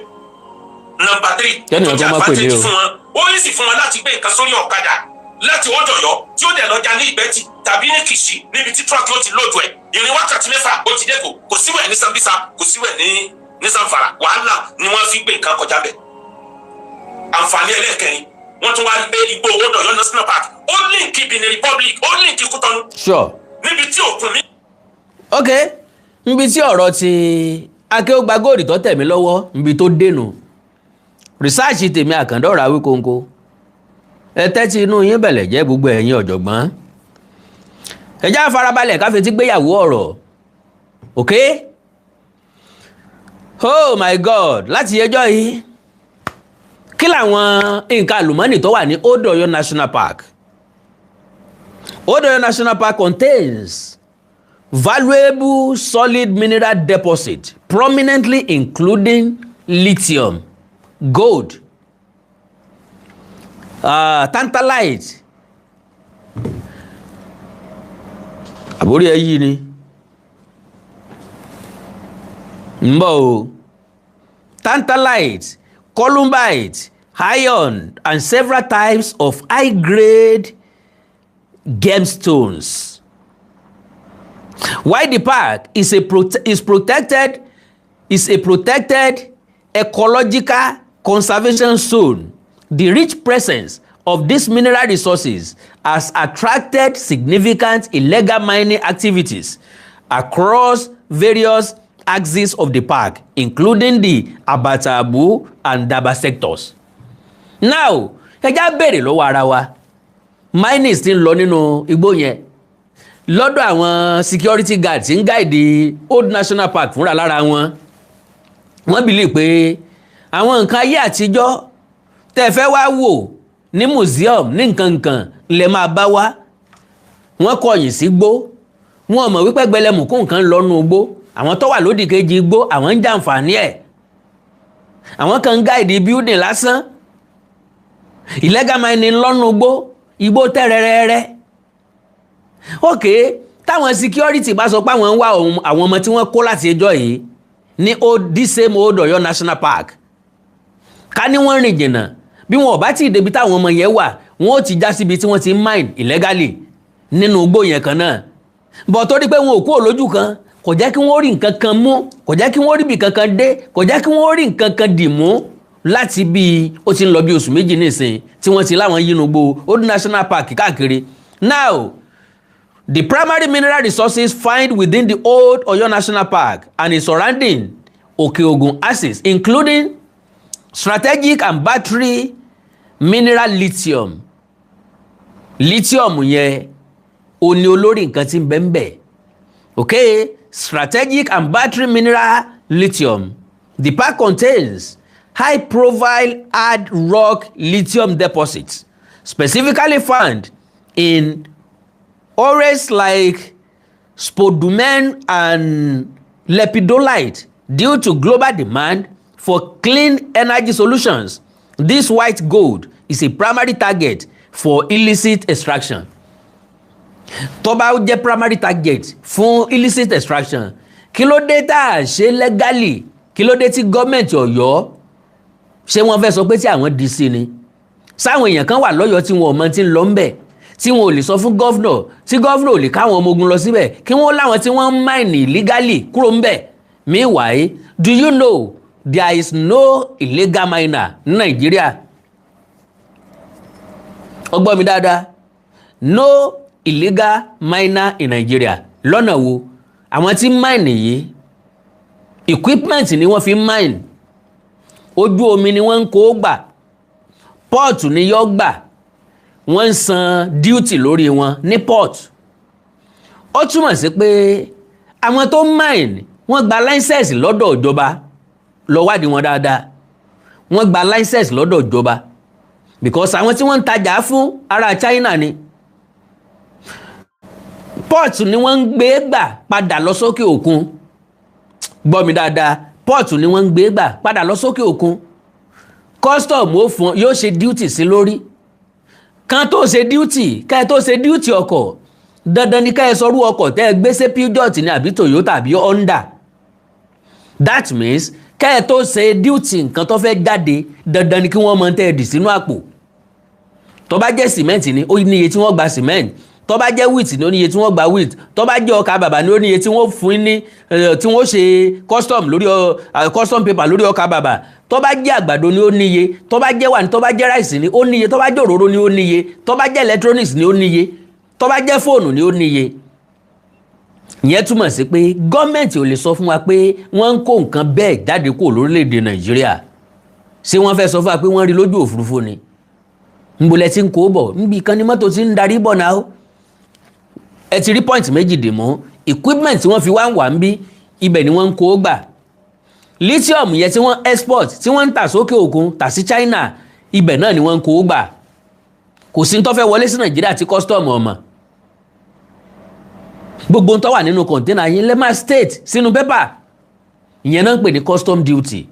Nọ́mbà 3 kẹ́ni ọjọ́ máa pè ní o. fún wọn ó yẹ sì fún wọn láti gbé nǹkan sórí ọ̀kadà láti ọ̀dọ̀yọ́ tí ó dẹ̀ lọ́jà ní Ìgbẹ́tì tàbí ní Kìṣí níbi tí tíráàkì ó ti lóòdù ẹ̀ ìrìn wákàtí 6 ó ti dé kò síwẹ̀ ní Sambisa kò síwẹ̀ ní Zamfara wàhálà ni wọ́n fi gbé nǹkan kọjá bẹ̀. àǹfààní ẹlẹ́ẹ̀kẹrin wọ́n tún wá gbé igbó ọ̀dọ̀yọ́ National Park ó líǹkì Benin Republic ó líǹkì Kútọ́nù. Sure. níbi tí òkun mi. ok níbi tí ọ̀rọ̀ ti akéwògbà góòdì tó tẹ̀mí lọ́wọ́ níbi tó dènù rìsáàsì tèmi Àkàndọ̀rọ̀ Awíkonko ẹ tẹ́tí inú yín bẹ̀lẹ̀ jẹ́ gbogbo ẹ̀yin ọ̀jọ̀gbọ́n ẹ já farabalẹ̀ ká fetí gbéyàwó ọ̀rọ̀ ok oh my god láti ẹjọ́ yìí kí làwọn nǹkan àlùmọ́nì tó wà ní Old Oyo National Park. Old Oyo National Park contains valuable solid mineral deposit prominently including lithium, gold, tantalite. Àbórí ẹ yí ni. Tantalite, columbite, iron, and several types of high-grade gemstones. While the park is a protected ecological conservation zone, the rich presence of these mineral resources has attracted significant illegal mining activities across various axes of the park, including the Abatabu and Daba sectors. Now, ẹ já béèrè lọ́wọ́ ara wa mining ti ń lọ nínú igbó yẹn lọ́dọ̀ àwọn security guards ń gáìdì Old National Park fúnra lára wọn wọ́n bìlì pé àwọn nǹkan ayé àtijọ́ tẹ́ fẹ́ wá wò ní museum ní nǹkan lè máa bá wá wọ́n kọ̀yìn sí gbó wọn mọ̀ wípé gbẹlẹmùkú nǹkan lọ́nu gbó àwọn tó wà lódì kejì igbó àwọn ń jàǹfààní ẹ̀ àwọn kan ń gáìdì building lásán illegal mining lọ́nu igbó tẹ́rẹ̀rẹ̀rẹ̀ ok táwọn security bá sọ pé àwọn ń wá àwọn ọmọ tí wọ́n kó láti ẹjọ́ yìí ní this same Old Oyo National Park ká ní wọ́n rìn jìnnà bí wọn ò bá tí ì débi táwọn ọmọ yẹn wà wọn ò ti já síbi tí wọ́n ti ń mine illegally nínú igbó yẹn kan náà bọ̀ torí pé wọn ò kúrò lójú kan kò jẹ́ kí wọ́n rí nǹkan kan mú kò jẹ́ kí wọ́n rí ibì kankan dé kò jẹ́ kí wọ́n rí nǹkan kan dì mú láti bí ó ti ń lọ bí oṣù méjì nísìn tí wọ́n ti láwọn yínú gbó Old National Park káàkiri. Now, the primary mineral resources found within the Old Oyo National Park and its surrounding Òkè Ògùn axis, including strategic and battery mineral lithium. Lithium yẹn ó ní olórí nǹkan tí ń bẹ ń bẹ. Okay, strategic and battery mineral lithium. The park contains high-profile hard rock lithium deposits, specifically found in ores like spodumene and lepidolite. Due to global demand for clean energy solutions, this white gold is a primary target for illicit extraction. Tó bá jẹ́ primary target fún illicit extraction, kí ló dé tá a ṣe legally? Kí ló dé tí gọ́ọ̀mẹ̀ntì Ọ̀yọ́ ṣé wọ́n fẹ́ sọ pé tí àwọn di sí ni? Sáwọn èèyàn kan wà lọ́yọ́ tí wọn ò mọ tí ń lọ ń bẹ̀ tí wọn ò lè sọ fún gọ́vnọ̀ tí gọ́vnọ̀ ò lè káwọn ọmọ ogun lọ síbẹ̀ kí wọ́n láwọn tí wọ́n ń mine illegally kúrò ń bẹ̀. Meanwhile, do you know there is no illegal miner ní Nàìjíríà? Ọgbọ́n mi dáadáa, no illegal miner in Nigeria. Lọ́nà wo? Àwọn tí mine yìí equipment ni wọ́n fi mine, ojú omi ni wọ́n ń kó gbà, port ni yọ́ gbà, wọ́n ń san duty lórí wọn ní port. Ó túmọ̀ sí pé àwọn tó mine wọ́n gba license lọ́dọ̀ ìjọba lọ wádìí wọn dáadáa wọ́n gba license lọ́dọ̀ ìjọba because àwọn tí wọ́n ń tajà fún ará China ni port ni wọ́n ń gbé gbà padà lọ sókè òkun gbọ́ mi dáadáa port ni wọ́n ń gbé gbà padà lọ sókè òkun custom ó fún yóò ṣe duty sí lórí kan tó ṣe duty ká ẹ tó ṣe duty ọkọ̀ dandan ni ká ẹ sọrú ọkọ̀ tẹ́ ẹ gbé sí Peugeot ní àbí Toyota àbí Honda that means ká ẹ tó ṣe duty nǹkan tó fẹ́ jáde dandan ni kí wọ́n mọ tẹ́ ẹ dì sínú àpò tó bá jẹ́ cement ni ó ní iye tí wọ́n gba cement tó bá jẹ́ wheat ni ó ní iye tí wọ́n gba wheat tó bá jẹ́ ọkà bàbà ni ó ní iye tí wọ́n fún ní tí wọ́n ṣe custom lórí custom paper lórí ọkà bàbà tó bá jẹ́ àgbàdo ni ó ní iye tó bá jẹ́ wà ní tó bá jẹ́ rice ni ó ní iye tó bá jẹ́ òróró ni ó ní iye tó bá jẹ́ electronics ni ó ní iye tó bá jẹ́ fóònù ni ó ní iye ìyẹn túmọ̀ sí pé gọ́ọ̀mẹ̀ntì ò lè sọ fún wa pé wọ́n ń kó nǹkan bẹ́ẹ̀ jáde kúrò lórílẹ̀‐èdè Nàìjíríà ṣé wọ́n fẹ́ sọ fún wa pé wọ́n rí lójú òfurufú ni nbolẹ̀ tí ń kó bọ̀ níbi kan ní mọ́tò tí ń darí bọ̀ náà ẹ ti rí point méjì dè mọ́ equipment tí wọ́n fi wá ń bí ibẹ̀ ni wọ́n ń kó gbà lithium yẹn tí wọ́n export tí wọ́n ń tà sókè òkun tà sí China ibẹ̀ náà ni wọ́n ń kó gbà kò sí tó fẹ́ wọlé sí Nàìjíríà tí custom ọmọ gbogbo tó wà nínú container yín lẹ́mà state sínú pépà ìyẹn náà ń pè ní custom duty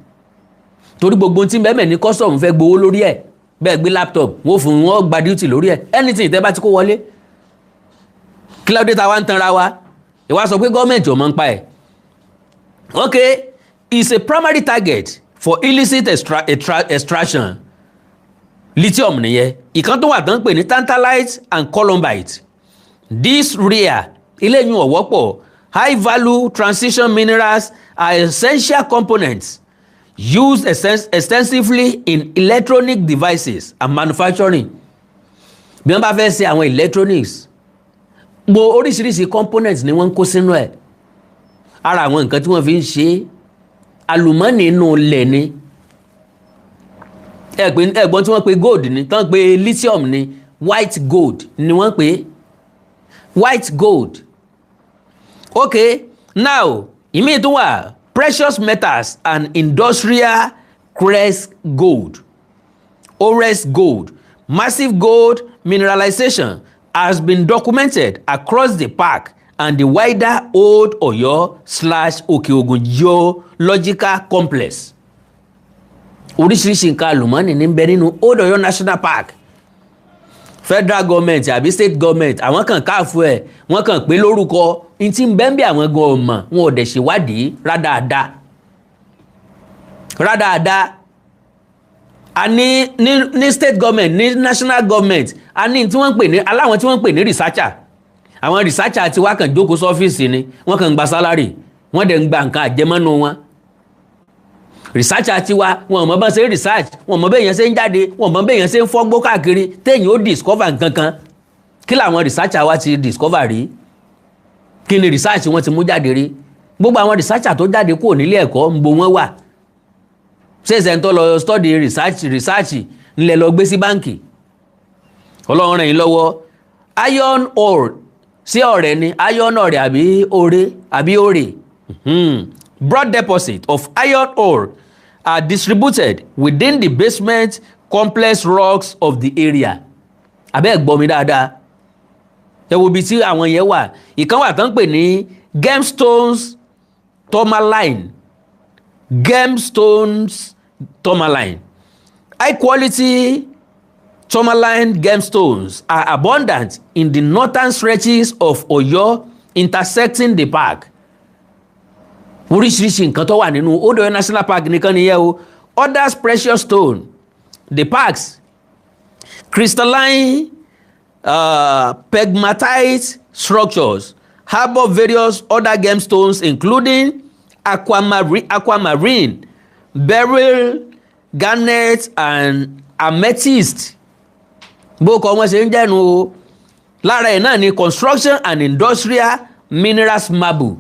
torí gbogbo tí bẹ́ẹ̀ ní custom fẹ́ gbowó lórí ẹ̀ bẹ́ẹ̀ gbé laptop wọ́n fún wọn gba duty lórí ẹ̀ anything tẹ́ bá ti kó wọlé kí ló dé ta wá ń tanra wa ìwà sọ pé gọ́ọ̀mẹ̀ntì ò mọ̀ ń pa ẹ̀ okay is a primary target for illicit extraction lithium nìyẹn ìkan tó wà tán pè ní tantalite and columbite this rare eléyìí ò wọ́pọ̀ high value transition minerals are essential components used extensively in electronic devices and manufacturing bí wọ́n bá fẹ́ ṣe àwọn electronics gbogbo oríṣiríṣi components ni wọ́n ń kó sínú ẹ̀ ara àwọn nǹkan tí wọ́n fi ń ṣe àlùmọ́ọ́nì inú ilẹ̀ ni ẹ̀gbọ́n tí wọ́n pe gold ni tán pe lithium ni white gold ni wọ́n pe white gold okay now ìmí tó wà precious metals and industrial crest gold ores gold massive gold mineralization has been documented across the park and the wider Old Oyo/Òkè Ògùn geological complex. Oríṣiríṣi nǹkan àlùmọ́ọ́nì ní bẹ nínú Old Oyo National Park. Federal government àbí state government àwọn kan káàfù ẹ̀ wọ́n kàn pé lórúkọ ní tí ń bẹ ń bẹ àwọn gan ọmọ wọn ò dẹ̀ ṣèwádìí rádáadáa. A ní state government ní national government a ní tí wọ́n ń pè ní aláwọn tí wọ́n ń pè ní researcher àwọn researcher ti wá kàn jókòó sọ́fíìsì ni wọ́n kàn gba salary wọ́n dẹ̀ ń gba nǹkan àjẹmọ́nú wọn researcher ti wá wọn mọ̀ bá ṣe research wọn mọ̀ bẹ́ẹ̀ yẹn ṣe ń jáde wọn mọ̀ bẹ́ẹ̀ yẹn ṣe ń fọ́gbó káàkiri téèyàn ó discover nǹkan kan kí làwọn researcher wa ti discover rí kí ni research wọn ti mú jáde rí gbogbo àwọn researcher tó jáde kúrò nílé ẹ̀kọ́ ń bo wọn wà ṣèṣẹ̀ ń tọ́ lọ study research ńlẹ̀ lọ gbé sí báǹkì ọlọ́run ràn yín lọ́wọ́ iron ore sí ọ̀rẹ́ ni iron ore àbí ore broad deposit of iron ore are distributed within the basement complex rocks of the area abẹ́ gbọ́ mi dáadáa ẹ wo ibi tí àwọn yẹn wà ìkan wà tán pè ní gemstones tourmaline high quality tourmaline gemstones are abundant in the northern stretches of Oyo intersecting the park. Oríṣiríṣi nǹkan tó wà nínú Old Oyo National Park nìkan nìyẹn o. Others precious stone. The park's crystalline pegmatite structures harbor various other gemstones including aquamarine, beryl, garnet and amethyst. Bó kọ́ wọ́n ṣe ń jẹ́nu o lára ẹ̀ náà ni construction and industrial minerals marble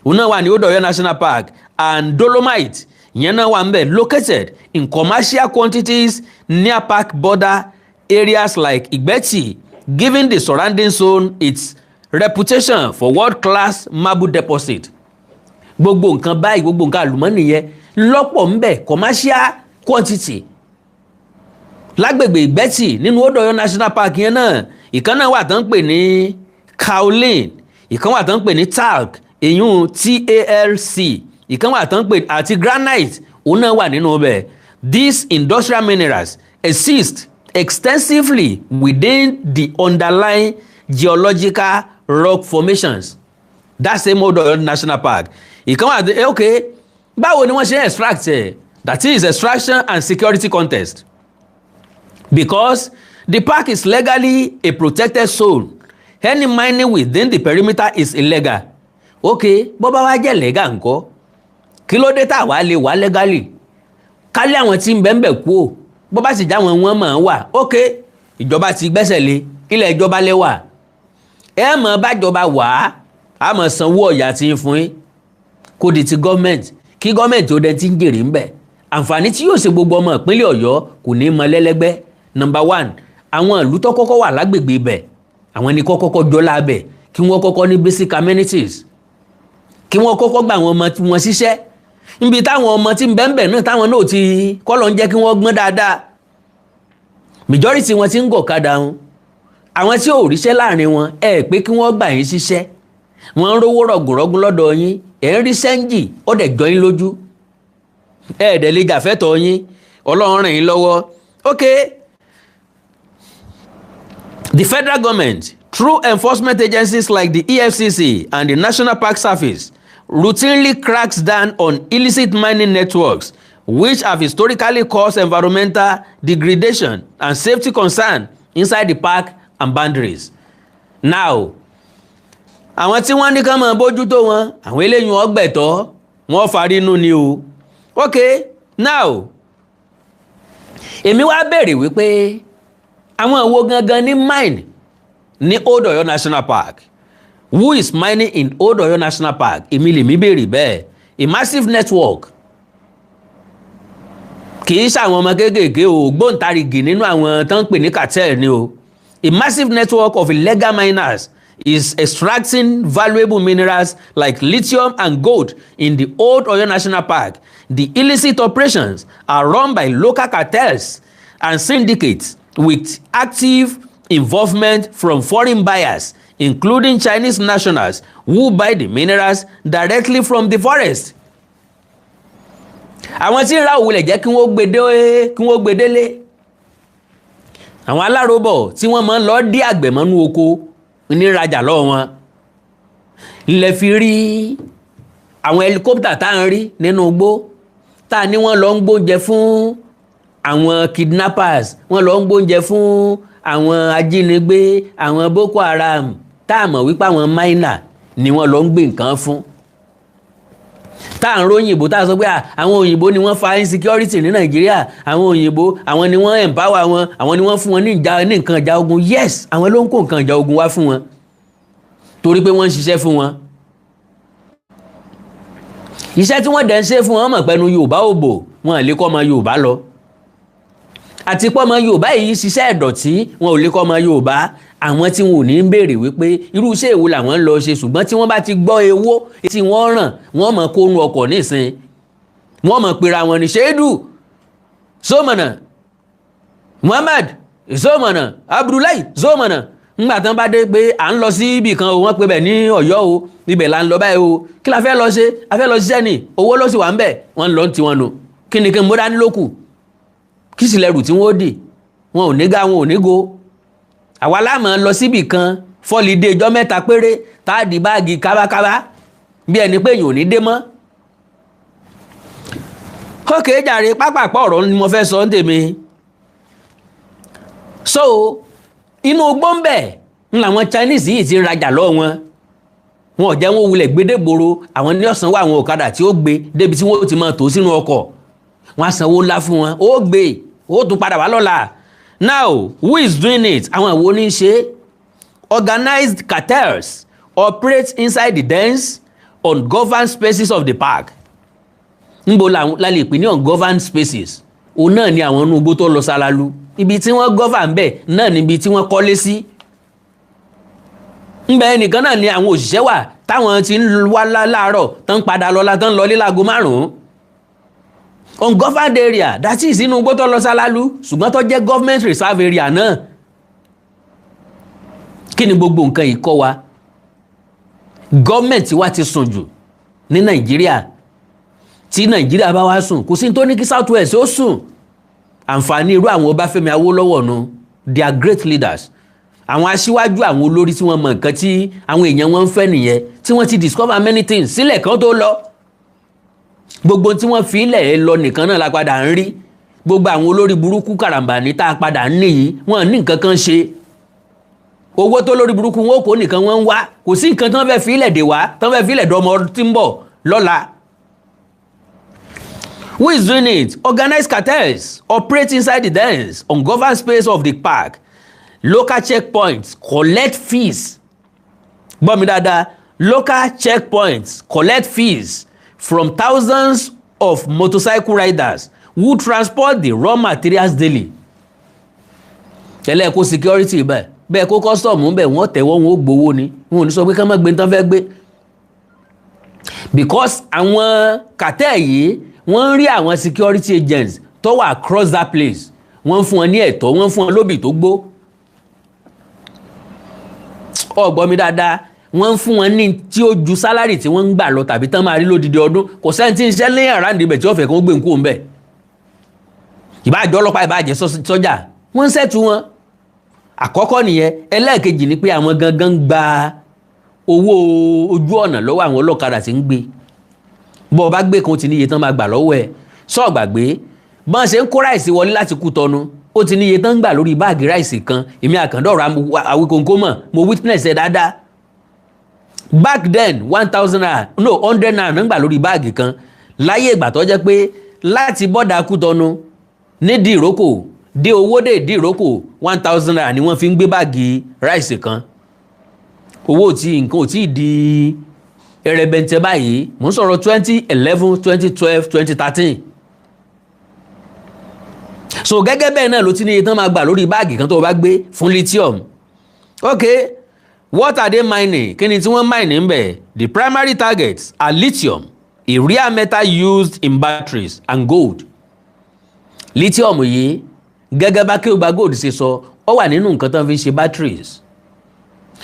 òun náà wà ní Old Oyo National Park and dolomite ìyẹn náà wà ń bẹ̀ located in commercial quantities near park border areas like Igbeti, giving the surrounding zone its reputation for world-class marble deposit. gbogbo nǹkan báyìí gbogbo nǹkan àlùmọ́nì yẹn lọ́pọ̀ ń bẹ commercial quantity lágbègbè Ìgbẹ́tì nínú Odò Ọ̀yọ́ National Park yẹn náà ìkan náà wà tán ń pè ní kaolin, ìkan wà tán ń pè ní talc èyún TALC, ìkan wà tán ń pè àti granite òun náà wà nínú ọbẹ̀. These industrial minerals exist extensively within the underlying geological rock formations. That's same Odò Ọ̀yọ́ National Park. Ìkan wà okay báwo ni wọ́n ṣe extract ẹ̀? That is extraction and security contest. Because the park is legally a protected zone, any mining within the perimeter is illegal. Okay bó bá wá jẹ́ legal ńkọ́ kí ló dé tá wá lè wá legally kálí àwọn tí ń bẹ́ẹ̀ kú o bó bá sì já wọn mọ̀ wà okay ìjọba ti gbẹ́sẹ̀ lé ilẹ̀ ìjọba lẹ́wà ẹ mọ̀ bájọba wà á mọ̀ sanwó ọ̀yà tí ń fún yín kó di ti gọ́ọ̀mẹ̀ntì kí gọ́ọ̀mẹ̀ntì ó dẹ ti ń jèrè ń bẹ̀. Àǹfààní tí yóò ṣe gbogbo ọmọ ìpínlẹ̀ Ọ̀yọ́ kò ní mọ lẹ́lẹ́gbẹ́. Number one, àwọn ìlú tó kọ́kọ́ wà lágbègbè ibẹ̀ àwọn ni kọ́kọ́ jọlá bẹ̀ kí wọ́n kọ́kọ́ ní basic amenities, kí wọ́n kọ́kọ́ gba àwọn ọmọ wọn ṣiṣẹ́ níbi táwọn ọmọ tí ń bẹ́ẹ̀ náà táwọn náà ti kọ́lọ̀ ń jẹ́ kí wọ́n gbọ́n dáadáa. Majority wọn ti ń gọ̀kadà wọn, àwọn tí ò ríṣẹ́ láàrin wọn pé kí wọ́n gbà yín ṣiṣẹ́ wọ́n ń rówó rọ̀gùnrọ̀gùn lọ́dọ̀ yín ń rí sẹ́ńjì ó dẹ̀ jọ yín lójú dẹ̀ lè jàfẹ́tọ̀ yín Ọlọ́run ràn yín lọ́wọ́. Okay. The federal government, through enforcement agencies like the EFCC and the National Park Service, routinely cracks down on illicit mining networks, which have historically caused environmental degradation and safety concern inside the park and boundaries. Now, àwọn tí wọ́n ní ká máa bójútó wọn, àwọn eléyìí ọgbẹ̀tọ́, wọ́n farí inú ni o. Okay, now, èmi wá béèrè wípé àwọn àwo gangan ní mine ní Odò Ọ̀yọ́ National Park. Who is mining in Odò Ọ̀yọ́ National Park? Èmi lèmi béèrè bẹ́ẹ̀. A massive network. Kì í ṣàwọn ọmọ kéékèèké o gbóǹtarìgì nínú àwọn tán ń pè ní cartel ni o. A massive network of illegal miners is extracting valuable minerals like lithium and gold in the Odò Ọ̀yọ́ National Park. The illicit operations are run by local cartels and syndicates with active involvement from foreign buyers, including Chinese nationals who buy the minerals directly from the forest. Àwọn tí ń ra òwúlẹ̀ jẹ́ kí wọ́n gbedele. Àwọn aláròbọ̀ tí wọ́n máa ń lọ dí àgbẹ̀ mọ́nú oko ní rajà lọ́wọ́ wọn. Ilẹ̀ fi rí àwọn helicopter tá ń rí nínú igbó tá ní wọ́n lọ ń gbóúnjẹ fún àwọn kidnappers, wọ́n lọ ń gbóúnjẹ fún àwọn ajínigbé, àwọn Boko Haram tá a mọ̀ wípé àwọn miner ni wọ́n lọ ń gbé nǹkan fún. Tá à ń ròyìnbó tá a sọ pé àwọn òyìnbó ni wọ́n fa insecurity ní Nàìjíríà, àwọn òyìnbó àwọn ni wọ́n empower wọn, àwọn ni wọ́n fún wọn ní nǹkan ìjà ogun. Yes, àwọn ló ń kó nǹkan ìjà ogun wá fún wọn torí pé wọ́n ń ṣiṣẹ́ fún wọn. Iṣẹ́ tí wọ́n dẹ̀ ń ṣe fún wọn mọ̀ pẹ̀lú Yorùbá òbò wọn lè kọ́ ọmọ Yorùbá lọ. Àti pé ọmọ Yorùbá yìí ṣiṣẹ́ ẹ̀dọ̀tí wọn ò lè kọ́ ọmọ Yorùbá. Àwọn tí wọn ò ní ń béèrè wípé irú iṣẹ́ èwo làwọn ń lọ ṣe, ṣùgbọ́n tí wọ́n bá ti gbọ́ ewó tí wọ́n ràn wọ́n mọ̀ kónú ọkọ̀ nísìn wọ́n mọ̀ pera wọn ní Ṣéédù Sómọ̀nà Muhammad Sómọ̀nà Abdullahi Sómọ̀nà. Ńgbà tán bá dé pé à ń lọ sí ibì kan o wọ́n pe bẹ̀ ní Ọ̀yọ́ o ibẹ̀ là ń lọ báyìí o kí la fẹ́ lọ ṣe a fẹ́ lọ ṣiṣẹ́ ni owó ló sì wà ń bẹ̀ wọ́n lọ ti wọn nù kí ni kí n mú dání lókù kí sì lẹ́rù tí wọ́n dì wọn ò ní ga wọn ò ní go. Àwa láàmú lọ síbì kan fọ́lídé ọjọ́ 3 péré tá a di báàgì kábákábá bí ẹni pé èèyàn ò ní dé mọ́. Ókè jàre pápápá ọ̀rọ̀ ni mo fẹ́ sọ ń tèmi. So inú gbọ́nbẹ̀ ń làwọn Chinese yìí ti ń rajà lọ́wọ́ wọn ò jẹ́ wọn wulẹ̀ gbédégboro àwọn ní ọ̀sán wà àwọn ọ̀kadà tí ó gbé débi tí wọ́n ti máa tó sínú ọkọ̀ wọ́n á sanwó ńlá fún wọn ó gbé ó tún padà wá lọ́la. Now who is doing it? Àwọn àwo ní ṣe. Organized cartels operate inside the dense ungoverned spaces of the park. Níbo la lè pè ní ungoverned spaces? Òun náà ni àwọn inú igbó tó lọ sálálu. Ibi tí wọ́n govern bẹ́ẹ̀ náà níbi tí wọ́n kọ́lé sí. Ńbẹ̀ nìkan náà ni àwọn òṣìṣẹ́ wà táwọn ti ń wá láàárọ̀ tán padà lọ́la tán lọ lílágo 5 ungoverned area that is inú igbó tó lọ sálálú ṣùgbọ́n tó jẹ́ government reserve area náà. Kí ni gbogbo nǹkan yìí kọ́ wa? Gọ́ọ̀mẹ̀ntì wa ti sùn jù ní Nàìjíríà. Tí Nàìjíríà bá wá sùn kò sí tó ní kí South West ó sùn. Àǹfààní irú àwọn Ọbáfẹ́mi Awólọ́wọ̀ nu, they are great leaders. Àwọn aṣíwájú àwọn olórí tí wọ́n mọ nǹkan tí àwọn èèyàn wọn ń fẹ́ nìyẹn, tí wọ́n ti discover many things sílẹ̀ kan tó lọ. Gbogbo tí wọ́n fi ilẹ̀ lọ nìkan náà la padà ń rí. Gbogbo àwọn olórí burúkú karambani tá a padà ń níyì wọ́n ní nǹkan kan ṣe. Owó tó lórí burúkú wọn kò nìkan wọ́n ń wá, kò sí nǹkan tí wọ́n fẹ́ fi ilẹ̀ dè wá, tí wọ́n fẹ́ fi ilẹ̀ dọ́mọ tí ń bọ̀ lọ́la. Who is doing it? Organized cartels operate inside the dens, ungoverned space of the park. Local checkpoints collect fees. Gbọ́ mi dáadáa, local checkpoints collect fees from thousands of motorcycle riders who transport the raw materials daily. Tẹ́lẹ̀ kó security bẹ́ẹ̀ kó custom bẹ́ẹ̀ wọ́n tẹ̀wọ́ wọn ó gbowó ni, wọn ò ní sọ pé ká má gbé tán fẹ́ gbé. Because àwọn cartel yìí wọ́n ń rí àwọn security agents tó wà across that place, wọ́n ń fún wọn ní ẹ̀tọ́, wọ́n ń fún wọn lóbì tó gbó. Gbọ́ mi dáadáa, wọ́n ń fún wọn ní tí ó ju sálárì tí wọ́n ń gbà lọ tàbí tán máa rí lódidi ọdún. Kò sẹ́ni tí ń ṣẹ́ lẹ́yìn àràǹdì ibẹ̀ tí ó fẹ́ kó gbé nǹkó ń bẹ̀. Ìbáàjẹ́ ọlọ́pàá ìbáàjẹ́ sọ́jà wọ́n ń ṣẹ́tù wọn. Àkọ́kọ́ nìyẹn. Ẹlẹ́ẹ̀kejì ni pé àwọn gangan gba owó ojú ọ̀nà lọ́wọ́ àwọn ọlọ́kadà tí ń gbé. Bọ́ bá gbé kan ti níye tán máa gbà lọ́wọ́ ẹ̀. Sọ gbàgbé bọ́n ṣe ń kó ráìsì wọlé láti Kútọ́nù, ó ti níye tán gbà lórí báàgì ráìsì kan. Èmi àkàndọ̀rọ̀ Awíkóńkó mọ̀, mo witness ẹ̀ dáadáa. Back then 1,000 naira, no 100 naira ń gbà lórí báàgì kan. Láyé ìgbà tó jẹ́ pé láti bọ́dà Kútọ́nù ní Dìrókò dé Owódé Dìrókò 1,000 naira ni wọ́n fi ń gbé báàgì ráìsì kan. Owó tí nǹkan ò tí ì di ẹrẹ̀bẹ̀ntẹ́ báyìí, mo ń sọ̀rọ̀ 2011, 2012, 2013. So gẹ́gẹ́ bẹ́ẹ̀ náà ló ti ní iye tán máa gbà lórí báàgì kan tó bá gbé fún lithium. Okay, what are they mining? Kí ni tí wọ́n mine ń bẹ̀? The primary targets are lithium, a rare metal used in batteries, and gold. Lithium yìí gẹ́gẹ́ bá kí o gba gold ṣe sọ, ó wà nínú nǹkan tán fi ń ṣe batteries,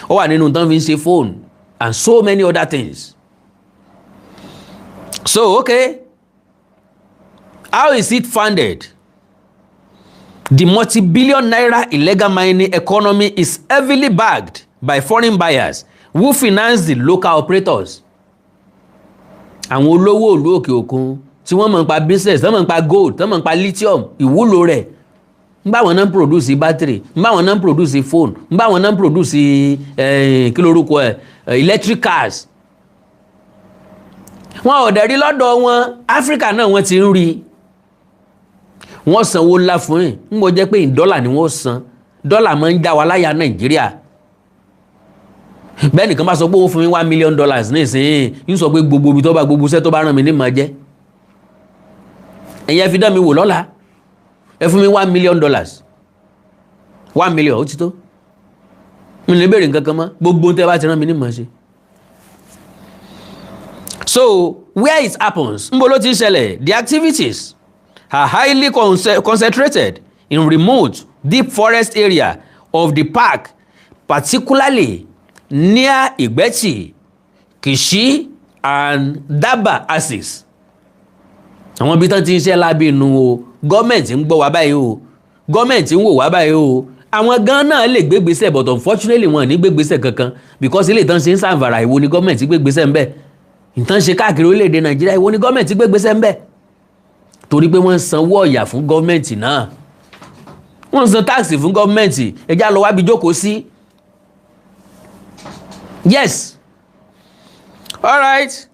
ó wà nínú tán fi ń ṣe phone and so many other things. So okay, how is it funded? The multi-billion naira illegal mining economy is heavily backed by foreign buyers who finance the local operators. Àwọn olówó ìlú òkè òkun tí wọ́n mọ̀ nípa business, wọ́n mọ̀ nípa gold, wọ́n mọ̀ nípa lithium, ìwúlò rẹ̀. Ngbà wọn náà produce battery, ngbà wọn náà produce phone, ngbà wọn náà produce kí lorúkọ ẹ̀ electric cars. Wọn ò dẹ̀ rí lọ́dọ̀ wọn, Áfíríkà náà wọ́n ti ń rí. Wọ́n sanwó ńlá fún yín, ń bọ́ jẹ́ pé dọ́là ni wọ́n san. Dọ́là máa ń já wa láyà Nàìjíríà. Bẹ́ẹ̀ nìkan bá sọ pé wọ́n fún mi $1 million nísìnyí, ń sọ pé gbogbo ibi tó bá gbogbo iṣẹ́ tó bá rán mi ní máa jẹ́. Ẹ̀yin ẹ fi dán mi wò lọ́la. Ẹ fún mi $1 million. 1 million ó ti tó. Mi lè béèrè nǹkan kan mọ́, gbogbo tẹ́ bá ti rán mi ní máa ṣe. So where it happens, ń bọ́ ló ti ń ṣẹlẹ̀, the activities are highly concentrated in remote, deep forest area of the park, particularly near Igbeti, Kishi, and Daba axis. Àwọn ibi tán ti ń ṣe lábẹ́ inú o, gọ́ọ̀mẹ̀ntì ń gbọ́ wá báyìí o, gọ́ọ̀mẹ̀ntì ń wò wá báyìí o. Àwọn gan náà lè gbégbésẹ̀, but unfortunately wọn ní gbégbésẹ̀ kankan because ilé ìtàn ṣe ń sàǹfàrà, ìwo ni gọ́ọ̀mẹ̀ntì gbégbésẹ̀ ń bẹ̀. Ìtàn ṣe káàkiri orílẹ̀-èdè Nàìjíríà, ìwo ni gọ́ọ̀mẹ̀ntì gbégbésẹ̀ ń bẹ̀. Torí pé wọ́n sanwó ọ̀yà fún gọ́ọ̀mẹ̀ntì náà, wọ́n san táàsì fún gọ́ọ̀mẹ̀ntì, ẹjá lọ wábi jókòó sí. Yes, all right.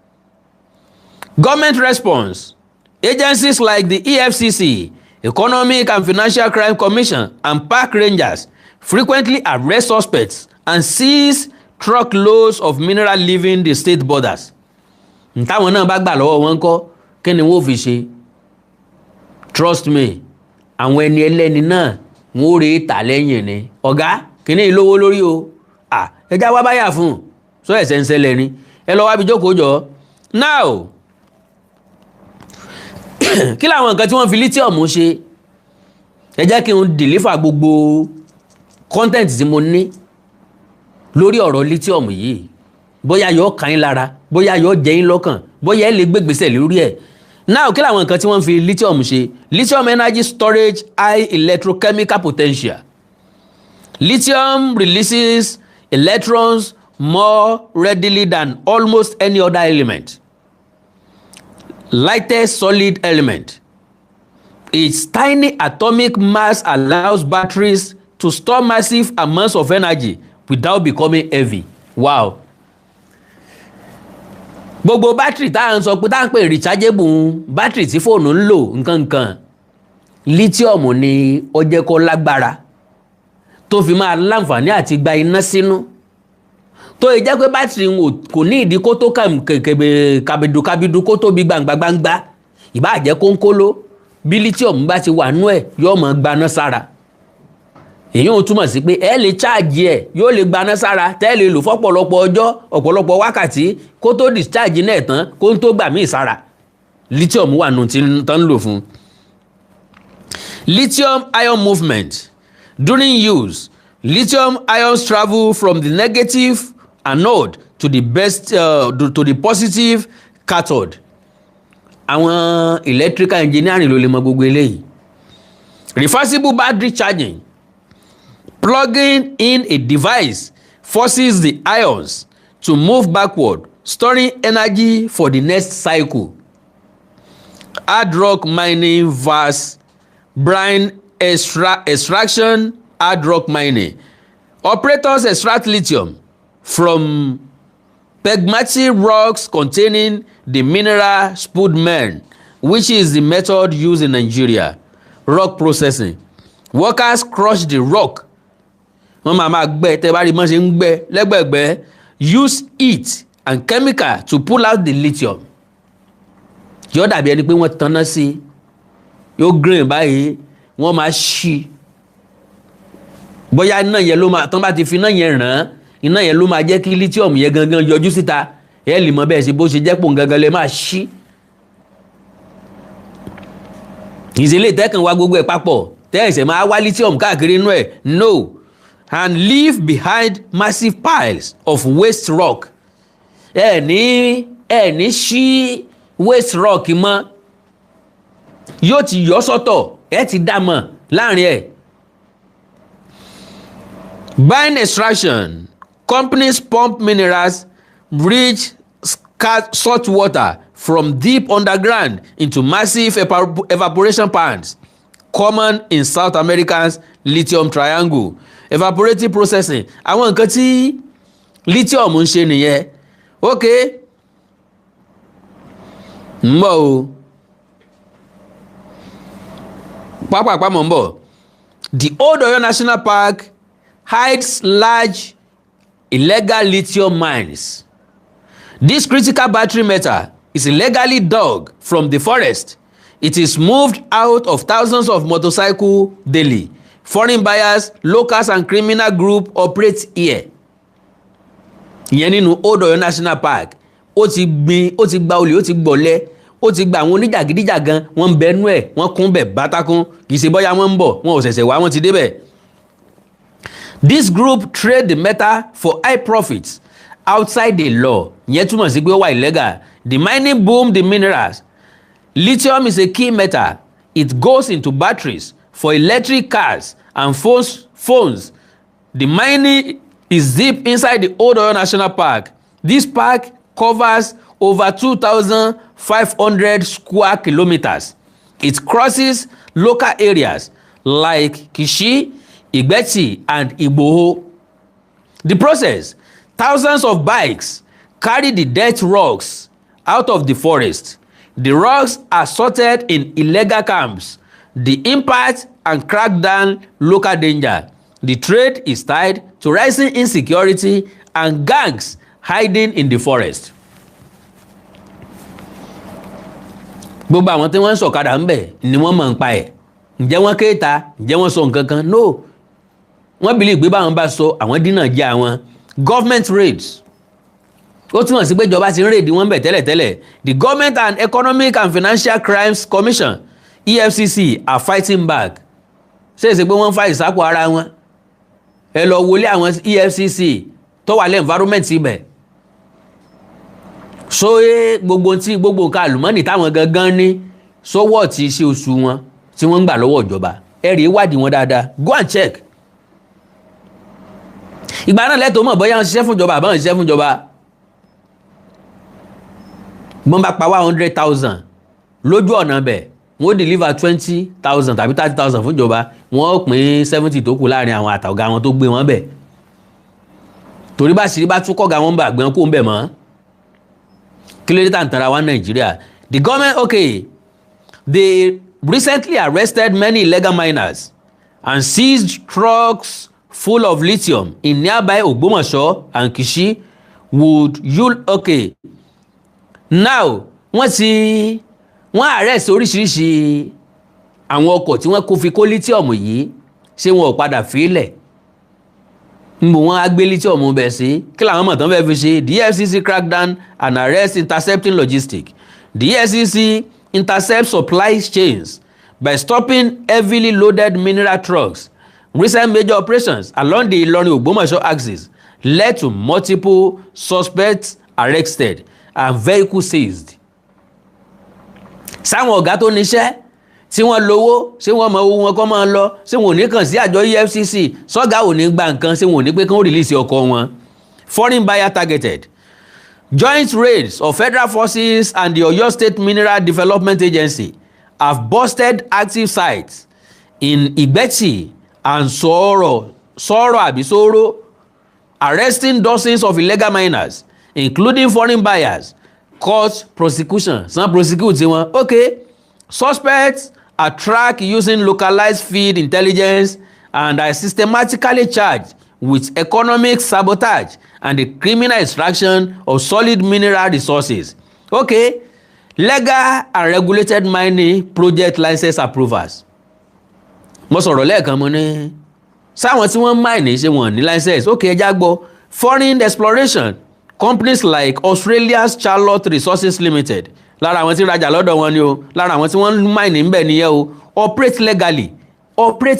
Government response. Agencies like the EFCC, Economic and Financial Crime Commission, and park rangers frequently arrest suspects and seize truckloads of mineral leaving the state borders. Ntáwọn náà bá gbà lọ́wọ́ wọn kọ́, kí ni wọ́n fi ṣe? Trust me, àwọn ẹni ẹlẹ́ni náà wọ́n ó rèé tà lẹ́yìn ni. Ọ̀gá, kí ni ìlówó lórí o? Ẹjá wá báyà fún un, sọ ẹ̀sẹ̀ ń ṣẹlẹ̀ ni. ẹ lọ wá bí jókòó jọ. Now kí làwọn nǹkan tí wọ́n fi lithium ṣe? Ẹ jẹ́ kí n deliver gbogbo content tí mo ní lórí ọ̀rọ̀ lithium yìí, bóyá yóò kàn yín lára, bóyá yóò jẹ yín lọ́kàn, bóyá ẹ lè gbégbèsè lórí ẹ̀. Now kí làwọn nǹkan tí wọ́n fi lithium ṣe? Lithium energy storage, high electrochemical potential. Lithium releases electrons more readily than almost any other element. Lightest solid element. Its tiny atomic mass allows batteries to store massive amounts of energy without becoming heavy. Wow. Gbogbo battery tá à ń sọ pé tá à ń pè rechargeable battery tí fóònù ń lò nǹkan lithium ni ó jẹ́ kó lágbára tó fi máa láǹfààní àti gba iná sínú. Tó yẹ jẹ́ pé battery kò ní ìdí kó tó kàbìdù kó tóbi gbangba ìbá jẹ́ kónkóló, bí lithium bá ti wà nú ẹ̀ yóò máa gbaná sára. Èyí ò túmọ̀ sí pé ẹ lè charge ẹ̀ yóò lè gbaná sára tẹ́ lè lò fọ́pọ̀lọpọ̀ ọjọ́ ọ̀pọ̀lọpọ̀ wákàtí kó tó discharge náà tán kó tó gbà míì sára. Lithium wà nù tí tán lò fún. Lithium ion movement. During use, lithium ions travel from the negative anode to the positive cathode. Àwọn electrical engineering ló lè mọ gbogbo eléyìí. Reversible battery charging. Plugging in a device forces the ions to move backward, storing energy for the next cycle. Hard rock mining vs. brine extraction. Hard rock mining. Operators extract lithium from pegmatic rocks containing the mineral spodumene, which is the method used in Nigeria. Rock processing. Workers crush the rock. Wọ́n máa gbẹ́ tẹ́ bá rí mọ́ ṣe ń gbẹ́ lẹ́gbẹ̀gbẹ́. Use heat and chemical to pull out the lithium. Yóò dàbí ẹni pé wọ́n tanná sí, yóò grain báyìí, wọ́n máa ṣí. Bóyá iná yẹn ló máa tán bá ti fi iná yẹn ràn, iná yẹn ló máa jẹ́ kí lithium yẹn gangan yọjú síta. Ẹ lè mọ bẹ́ẹ̀ sí bó ṣe jẹ́ pò gangan lè máa ṣí. Ìṣẹ̀lẹ̀ tẹ́kàn wá gbogbo ẹ̀ papọ̀ tẹ́ ẹ̀sẹ̀ máa wá lithium káàkiri inú ẹ̀. No. And leave behind massive piles of waste rock. Ẹ ní ṣí waste rock mọ́. Yóò ti yọ sọ́tọ̀, ẹ ti dá mọ̀ láàrin ẹ̀. Brine extraction. Companies pump minerals rich salt water from deep underground into massive evaporation pans, common in South America's lithium triangle. Evaporative processing. Àwọn nǹkan tí lithium ń ṣe nìyẹn. Okay. Mbọ̀ o. Pápápá mọ̀ ń bọ̀. The Old Oyo National Park hides large illegal lithium mines. This critical battery metal is illegally dug from the forest. It is moved out of thousands of motorcycles daily. Foreign buyers, locals and criminal group operate here. Ìyẹn nínú Old Oyo National Park. Ó ti gba olè, ó ti gbọ̀lẹ̀, ó ti gba àwọn oníjàgídíjàgan, wọ́n ń bẹnu ẹ̀, wọ́n kún bẹ̀ bátákún, kì í ṣe bóyá wọ́n ń bọ̀, wọ́n ò ṣẹ̀ṣẹ̀ wá, wọ́n ti débẹ̀. This group trade the metal for high profits outside the law. Ìyẹn túmọ̀ sí pé ó wà illegal. The mining boom the minerals. Lithium is a key metal. It goes into batteries for electric cars and phones. The mining is deep inside the Old Oyo National Park. This park covers over 2,500 square kilometers. It crosses local areas like Kishi, Igbeti, and Igboho. The process, thousands of bikes carry the dead rocks out of the forest. The rocks are sorted in illegal camps. The impact and crackdown local danger. The trade is tied to rising insecurity and gangs hiding in the forest. Gbogbo àwọn tí wọ́n ń sọ̀kadà ń bẹ̀ ni wọ́n mọ̀ ń pa ẹ̀. Ǹjẹ́ wọ́n kéta? Ǹjẹ́ wọ́n sọ nǹkan kan? No. Wọ́n believe pé báwọn bá sọ àwọn dínà jẹ́ àwọn. Government raids. ó túmọ̀ sí pé ìjọba ti ń rèdí wọn bẹ̀ tẹ́lẹ̀tẹ́lẹ̀. The Government and Economic and Financial Crimes Commission EFCC are fighting back. ṣé èsì pé wọ́n ń fa ìsápò ara wọn? ẹ lọ wọlé àwọn EFCC tó wà lẹ́ environment ibẹ̀. so gbogbo nǹkan àlùmọ́nì táwọn gangan ní sọ́wọ́ ti ṣe oṣù wọn tí wọ́n ń gbà lọ́wọ́ ìjọba. ẹ rí ìwádìí wọn dáadáa, go and check. ìgbà náà lẹ́tọ̀ọ́ mọ̀ bóyá wọ́n ṣiṣẹ́ fún ìjọba àbá wọ́n ṣiṣẹ́ fún ìjọba. wọ́n bá pa 100,000 lójú ọ̀nà bẹ̀ wọ́n deliver 20,000 tàbí 30,000 fún ìjọba, wọ́n pín 70 tó kù láàrin àwọn àtàwọ̀gá wọn tó gbé wọn bẹ̀. torí bá ṣìírí bá tún kọ́ga wọn bá gbé wọn kó ń bẹ̀ mọ́. kí ló dé tá à ń tanra wa Nàìjíríà? The government, okay, they recently arrested many illegal miners and seized trucks full of lithium in nearby Ogbomoso and Kishi. Okay, now wọ́n arrest oríṣiríṣi àwọn ọkọ̀ tí wọ́n kó fi kó lithium yìí, ṣé wọn ò padà fílẹ̀? Nbò wọ́n á gbé lithium bẹ̀ sí kí làwọn mọ̀ tán fẹ́ fi ṣe? The EFCC cracked down and arrest intercepting logistics. The EFCC intercept supply chains by stopping heavily loaded mineral trucks. Recent major operations along the Ilorin-Ogbomoso axis led to multiple suspects arrested and vehicles seized. Sáwọn ọ̀gá tó níṣẹ́ tí wọ́n lówó, ṣé wọ́n mọ owó wọn kọ́ máa ń lọ, ṣé wọn ò ní kàn sí àjọ EFCC, sọ́gá ò ní gba nǹkan, ṣé wọn ò ní pé kán release ọkọ̀ wọn. Foreign buyer targeted. Joint raids of federal forces and the Oyo State Mineral Development Agency have busted active sites in Igbeti and Soro, arresting dozens of illegal miners, including foreign buyers. Court prosecution. Some prosecute wọn. Okay, suspects are tracked using localized field intelligence and are systematically charged with economic sabotage and the criminal extraction of solid mineral resources. Okay, legal and regulated mining project license approvers. Mo sọ̀rọ̀ lẹ́ẹ̀kan mo ní sáwọn tí wọ́n mine ṣe wọ́n ní license. Okay, ẹja gbọ́. Foreign exploration companies like Australia's Charlotte Resources Limited, lára àwọn tí rajà lọ́dọ̀ wọn ni o, lára àwọn tí wọ́n mine ń bẹ̀ nìyẹn o, operate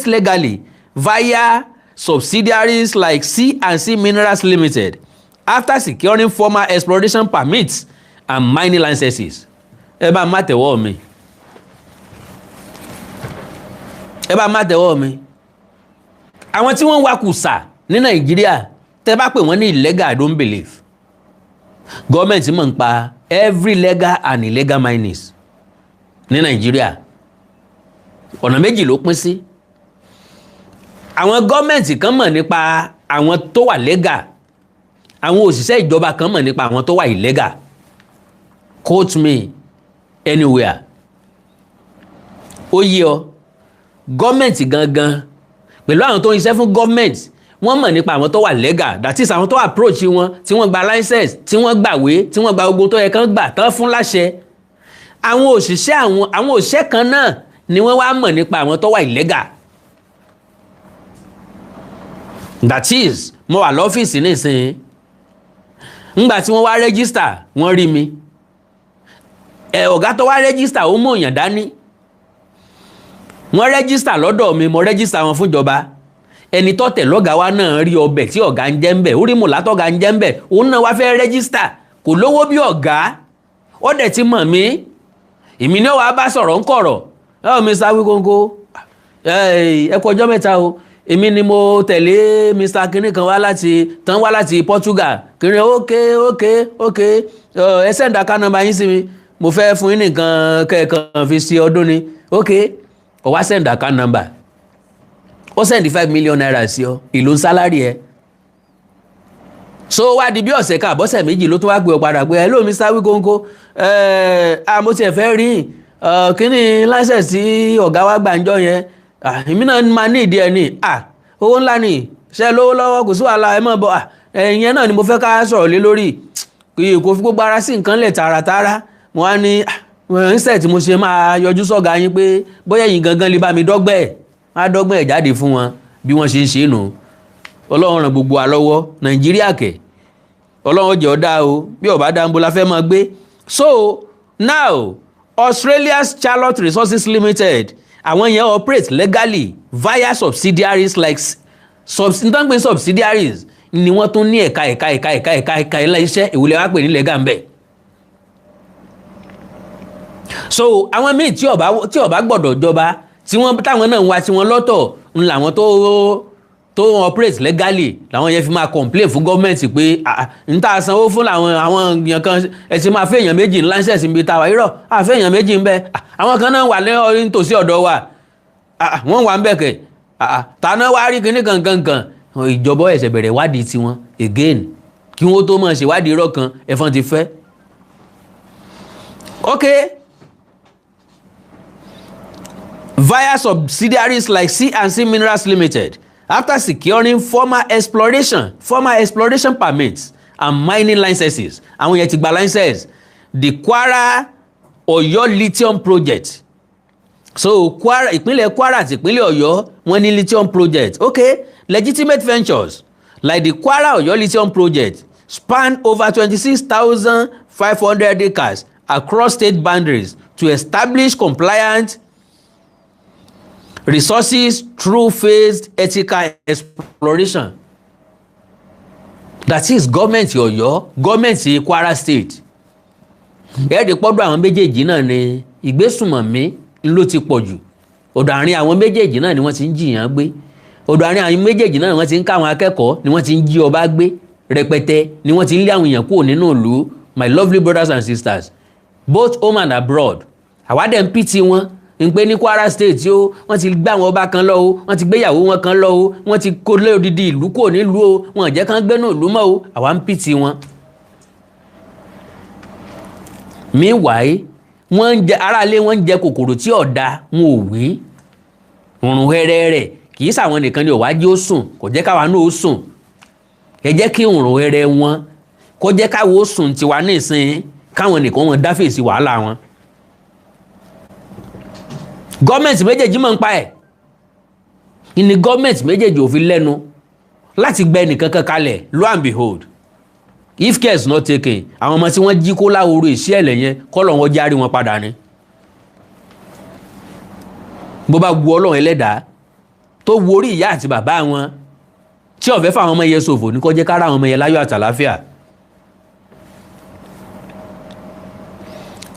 legally via subsidiaries like C&C Minerals Limited after securing formal exploration permits and mining licenses. ẹ bá má tẹ̀wọ́ mi. àwọn tí wọ́n wá kùsà ní Nàìjíríà tẹ́ bá pè wọ́n ní illegal, I don't believe. Gọ́ọ̀mẹ̀ntì mọ̀ ń pa every legal and illegal minings ní Nàìjíríà. ọ̀nà méjì ló pín sí. àwọn gọ́ọ̀mẹ̀ntì kan mọ̀ nípa àwọn tó wà legal, àwọn òṣìṣẹ́ ìjọba kan mọ̀ nípa àwọn tó wà illegal. Quote me anywhere. ó yé ọ, gọ́ọ̀mẹ̀ntì gangan pẹ̀lú àwọn tó ń ṣiṣẹ́ fún gọ́ọ̀mẹ̀ntì wọ́n mọ̀ nípa àwọn tó wà legal, that is àwọn tó approach wọn, tí wọ́n gba license, tí wọ́n gbàwé, tí wọ́n gba gbogbo tó yẹ kán gbà tán fún láṣẹ. àwọn òṣìṣẹ́ kan náà ni wọ́n wá mọ̀ nípa àwọn tó wà illegal. That is, mo wà lọ́fíìsì nísìnyí, ńgbà tí wọ́n wá register wọ́n rí mi. ọ̀gá tó wá register ó mú èèyàn dání. wọ́n register lọ́dọ̀ mi, mo register wọn fún ìjọba. ẹni tó tẹ̀ lọ́gàá wa náà rí ọbẹ̀ tí ọ̀gá ń jẹ́ ń bẹ̀, ó rí mùlá tọ́gá ń jẹ́ ń bẹ̀, òun náà wá fẹ́ register, kò lówó bí ọ̀gá, ó dẹ̀ ti mọ̀ mí. èmi ni ó wàá bá sọ̀rọ̀ ń kọ̀rọ̀. Mr. Wikonko, ẹ kú ọjọ́ mẹ́ta o, èmi ni mo tẹ̀lé Mr. kinní kan wá láti Portugal. kinní okay, ẹ send account number yín sí mi, mo fẹ́ fún yín nìkan kẹ́ẹ̀kan fi sí ọdún ni. Okay, ó wá send account number, ó send 5 million naira sí ọ, ìlú sálárì ẹ. so wá di bí ọ̀sẹ̀ kan àbọ̀sẹ̀ méjì ló tún wá gbé ọ padà pé hello Mr. Wikonko, mo tiẹ̀ fẹ́ rí kíní license tí ọ̀gá wa gbàǹjọ́ yẹn, èmi náà máa ní ìdí ẹ̀ ní owó ńlá ni, ṣe lówó lọ́wọ́ kò sí wàhálà, ẹ mọ̀ bọ̀ ẹ̀yìn náà ni mo fẹ́ ká sọ̀rọ̀ lé lórí, kò fi gbogbo ara sí nǹkan lẹ̀ tààràtààrà. wọ́n á ní ìṣẹ̀ tí mo ṣe máa yọjú sọ́gà yín pé bóyá ẹ̀yin gangan lè bá mi dọ́gbẹ́ ẹ̀ jáde fún wọn bí wọ́n ṣe ń ṣe nù. Ọlọ́run ràn gbogbo wa lọ́wọ́. Nàìjíríà kẹ̀ ọlọ́run jẹ́ ọ̀dá o bí ọ̀bá dáńbó la fẹ́ máa gbé. So now Australia's Charlotte Resources Limited àwọn yẹn operate legally via subsidiaries like nítorí subsidiaries ni wọ́n tún ní ẹ̀ka ilé iṣẹ́ ìwúlẹ̀ wá pè ní legal ń bẹ̀. So àwọn míì tí ọba gbọ́dọ̀ jọba tí wọ́n táwọn náà ń wá tí wọ́n lọ́tọ̀ ń làwọn tó operate legally làwọn yẹn fi máa complain fún gọ́ọ̀mẹ̀ntì pé n ta sanwó fún àwọn èèyàn kan ẹ ti máa fẹ́ èèyàn méjì ńlá ṣẹ̀ sí ibi táwa irọ́ àfẹ́ èèyàn méjì ń bẹ àwọn kan náà wà nítòsí ọ̀dọ̀ wa wọ́n wà ń bẹ̀ kẹ̀ tàná wá rí kinní kankan ìjọba ẹ̀sẹ̀ bẹ̀rẹ̀ wádìí tiwọn again kí wọ́n tó máa ṣèwádìí irọ́ kan ẹ̀fọn ti fẹ́. Okay. Via subsidiaries like C&C Minerals Limited, after securing former exploration permits and mining licenses, àwọn yẹn ti gba licenses, the Kwara Ọ̀yọ́ lithium project. So Kwara, ìpínlẹ̀ Kwara àti ìpínlẹ̀ Ọ̀yọ́ wọ́n ní lithium project. Okay, legitimate ventures like the Kwara Ọ̀yọ́ lithium project span over 26,500 acres across state boundaries to establish compliant resources through phased ethical exploration. That is government Ọ̀yọ́, government Kwara state. Ẹ̀ẹ́dì pọ́dọ̀ àwọn méjèèjì náà ni ìgbésùnmọ̀mí ló ti pọ̀ jù. Ọ̀dọ̀ àárín àwọn méjèèjì náà ni wọ́n ti ń jiyàn gbé. Ọ̀dọ̀ àárín àwọn méjèèjì náà ni wọ́n ti ń ká àwọn akẹ́kọ̀ọ́ ni wọ́n ti ń jí ọba gbé rẹpẹtẹ ni wọ́n ti ń lé àwọn èèyàn kúrò nínú ìlú. My lovely brothers and sisters, both home and abroad. Àwádẹ́ ń pìtì wọn ń pé ní Kwara state o wọ́n ti gbé àwọn ọba kan lọ o wọ́n ti gbéyàwó wọn kan lọ o wọ́n ti kó lé odidi ìlú kúrò nílùú o wọ́n jẹ́ kán gbénú ìlú mọ́ o àwa ń pìtì wọn. Meanwhile wọ́n ń jẹ aráalé wọ́n ń jẹ kòkòrò tí ọ̀dà wọn ò wí òrùn hẹrẹ rẹ̀ kì í sàwọn nìkan ni òwájú ó sùn kò jẹ́ káwa náà ó sùn ẹ jẹ́ kí òrùn hẹrẹ wọn kó jẹ́ káwa ó sùn tiwa ní ìsìn káwọn nìkan wọn dá fèsì wàhálà wọn. Gọ́ọ̀mẹ̀ntì méjèèjì máa ń pa ẹ̀ ìní gọ́ọ̀mẹ̀ntì méjèèjì ò fi lẹ́nu láti gbẹ ẹnìkan kan kalẹ̀ lo and behold if care is not taken àwọn ọmọ tí wọ́n jí kó láhoro ìṣẹ́ ẹ̀lẹ̀ yẹn kọ́lọ̀ wọn járí wọn padà ni. Bó bá wu Ọlọ́run ẹlẹ́dàá tó wo orí ìyá àti bàbá wọn tí ó fẹ́ fáwọn ọmọ yẹn ṣòfò ní kó jẹ́ kára àwọn ọmọ yẹn láyọ̀ àtàláfíà.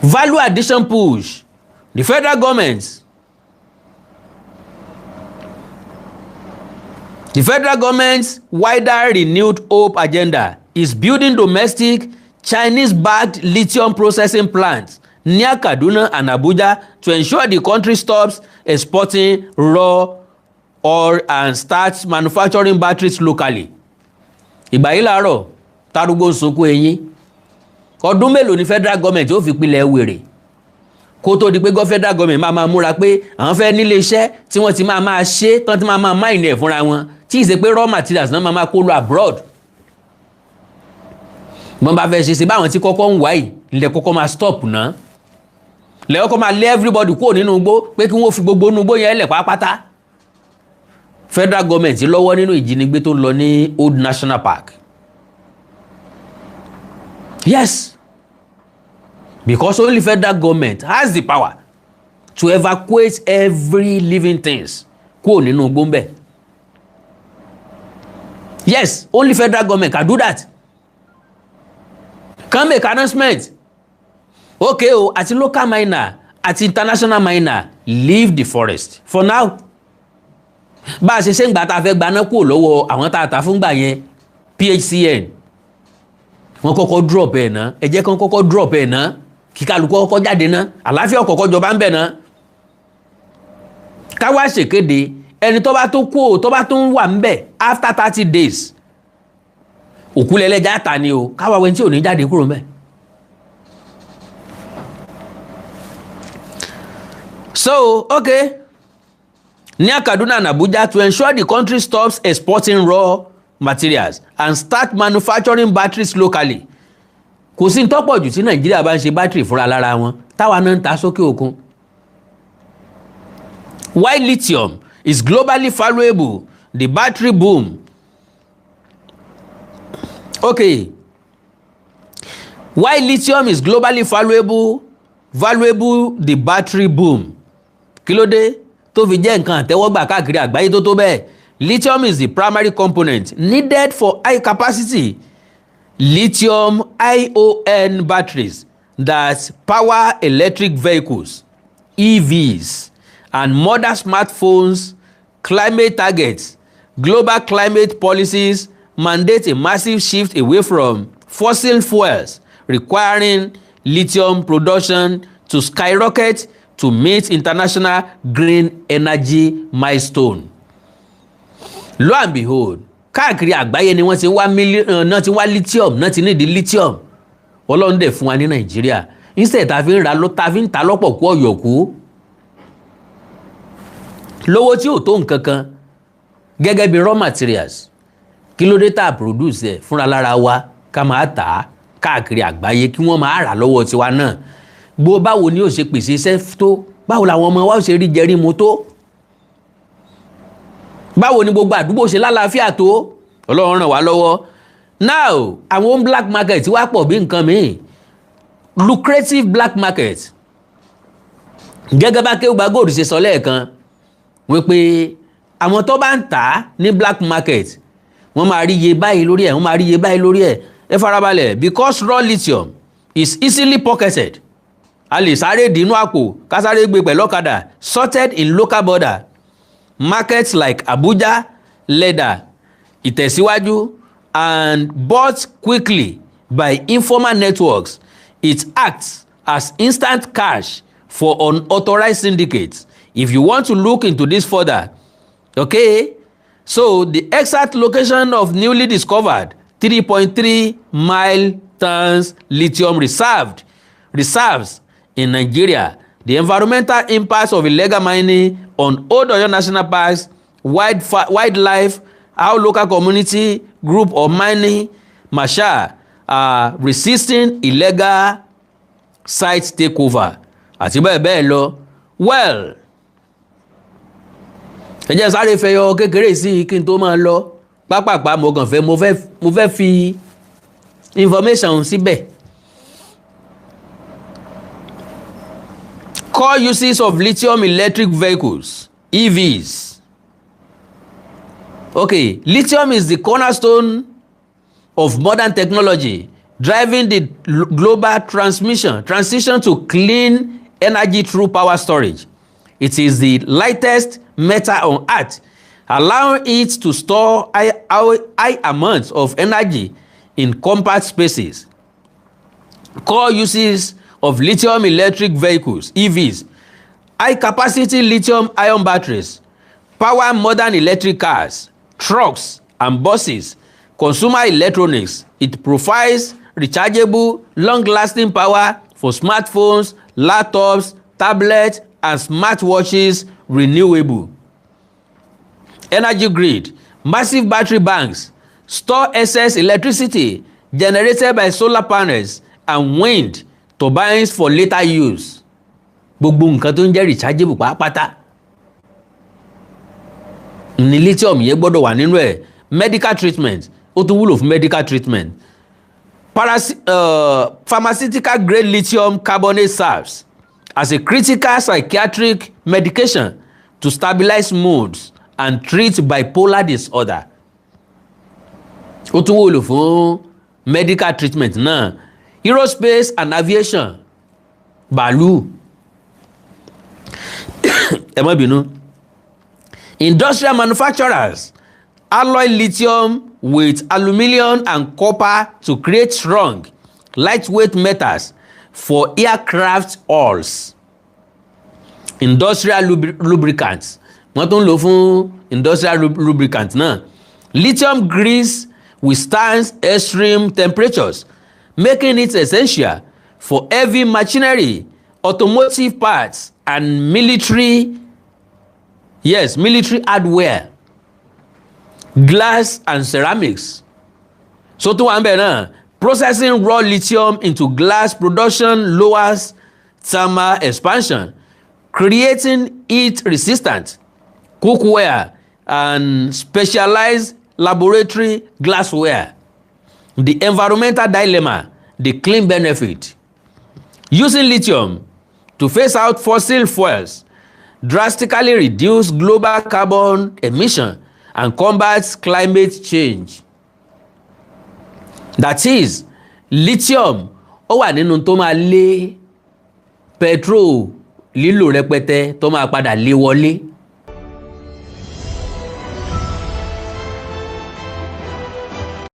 Value addition push. The federal government's wider renewed hope agenda is building domestic Chinese-backed lithium processing plants near Kaduna and Abuja to ensure the country stops exporting raw ore and starts manufacturing batteries locally. Ìgbà yìí láàárọ̀ tarúgbó sunkún eyín ọdún mélòó ni federal government ó fi pilẹ̀ wèrè kó tó di pé federal government máa múra pé àwọn fẹ́ nílé iṣẹ́ tí wọ́n ti máa ṣe tán tí máa mine ẹ̀ fúnra wọn tí ì ṣe pé raw materials náà máa kó lọ abroad. Wọ́n bá fẹ́ ṣe báwọn tí kọ́kọ́ ń wá yìí lẹ́ kọ́kọ́ máa stop náà lẹ́ kọ́kọ́ máa lé everybody kúrò nínú igbó pé kí wọ́n fi gbogbo inú igbó yẹn lẹ̀ pátápátá. Federal government lọ́wọ́ nínú ìjínigbé tó ń lọ ní Old National Park. Yes, because only federal government has the power to evacuate every living things kúrò nínú igbó ń bẹ̀. Yes, only federal government can do that. Can make announcement. Okay o, àti local miner àti international miner leave the forest for now. Bá a ṣe ń gbà tá a fẹ́ gbaná kúrò lọ́wọ́ àwọn tá a ta fún gbà yẹn PHCN wọ́n kọ́kọ́ drop ẹ̀ ná ẹ jẹ́ kán kọ́kọ́ drop ẹ̀ ná kí kálukú kọ́kọ́ jáde ná àlàáfíà kọ́kọ́ jọba ń bẹ̀ ná. Ká wá ṣèkéde ẹni tó bá tó kú o tó bá tó ń wà ń bẹ̀ after 30 days òkú lẹ́lẹ́jà ta ni o káwa wẹ́n tí ò ní jáde kúrò ń bẹ̀. So okay, near Kaduna and Abuja to ensure the country stops exporting raw materials and start manufacturing batteries locally. Kò sí ntọ́pọ̀ jù tí Nàìjíríà bá ń ṣe battery fúnra lára wọn táwa náà ń ta sókè òkun. While lithium is globally valuable, the battery boom. Okay, Why lithium is globally valuable the battery boom. Kí ló dé tó fi jẹ́ nǹkan àtẹ́wọ́gbà káàkiri àgbáyé tó bẹ́ẹ̀? Lithium is the primary component needed for high capacity lithium-ion batteries that power electric vehicles, EVs, and modern smartphones. Climate targets. Global climate policies mandate a massive shift away from fossil fuels, requiring lithium production to skyrocket to meet international green energy milestone. Lo and behold, káàkiri àgbáyé ni wọ́n ti wá lithium, náà ti nídi lithium. Ọlọ́run dẹ̀ fún wa ní Nàìjíríà. Instead ta fi ń ta lọ́pọ̀ kú ọ̀yọ̀kú. Lówó tí ò tó nǹkan kan gẹ́gẹ́ bí raw materials. Kí ló dé tá produce ẹ̀ fúnra lára wa ká máa tà á káàkiri àgbáyé kí wọ́n máa rà lọ́wọ́ tiwa náà. Báwo ni ó ṣe pèsè iṣẹ́ tó? Báwo làwọn ọmọ wa ó ṣe rí jẹrí mu tó? Báwo ni gbogbo àdúgbò ṣe lálàáfíà tó? Ọlọ́run ràn wá lọ́wọ́. Now, àwọn black market wá pọ̀ bí nǹkan míì. Lucrative black market. Gẹ́gẹ́ bá Kéwùgbà Gold ṣe sọ lẹ́ẹ̀kan wípé àwọn tó bá ń tà ní black market wọ́n máa rí iye báyìí lórí ẹ̀, ẹ farabalẹ̀, because raw lithium is easily pocketed. A lè sáré dínú àpò ká sáré gbé pẹ̀lú ọ̀kadà, sorted in local border markets like Abuja, Leda, Ìtẹ̀síwájú, and bought quickly by informal networks. It acts as instant cash for unauthorized syndicates. If you want to look into this further, okay, so the exact location of newly discovered 3.3 mile tons lithium reserves in Nigeria, the environmental impacts of illegal mining on Old Oyo National Parks, wildlife, how local community group of mining marshal are resisting illegal site takeover àti bẹ́ẹ̀ bẹ́ẹ̀ lọ. Well, ẹ jẹ́ sáré fẹyọ kékeré sí kí n tó máa lọ pápápá mo fẹ́ fi information síbẹ̀. Core uses of lithium electric vehicles, EVs. Okay, lithium is the cornerstone of modern technology, driving the global transition to clean energy through power storage. It is the lightest metal on earth, allowing it to store high amounts of energy in compact spaces. Core uses of lithium electric vehicles, EVs, high capacity lithium ion batteries, power modern electric cars, trucks and buses, consumer electronics. It provides rechargeable, long-lasting power for smartphones, laptops, tablets, and smartwatches. Renewable energy grid, massive battery banks store excess electricity generated by solar panels and wind turbines for later use. Gbogbo nǹkan tó ń jẹ́ rechargeable pàápàá ní lithium yẹn gbọ́dọ̀ wà nínú ẹ̀. Medical treatment, ó tún wúlò fún medical treatment. Pharmaceutical grade lithium carbonate serves as a critical psychiatric medication to stabilize moods and treat bipolar disorder. Ó tún wúlò fún medical treatment náà. Aerospace and aviation, bàálù. Ẹ má bínú. Industrial manufacturers alloy lithium with aluminium and copper to create strong, lightweight metals for aircraft hulls. Industrial lubricants, wọ́n tún lò fún industrial lubricants náà. Lithium grease withstands extreme temperatures, making it essential for heavy machinery, automotive parts, and military hardware, glass and ceramics. So tún wà ń bẹ̀ náà, processing raw lithium into glass production lowers thermal expansion, creating heat-resistant cookware and specialized laboratory glassware. The environmental dilemma the clean benefit. Using lithium to phase out fossil fuels drastically reduce global carbon emission and combat climate change. That is, lithium ó wà nínú tó máa lé petrol lílò rẹpẹtẹ tó máa padà lé wọlé.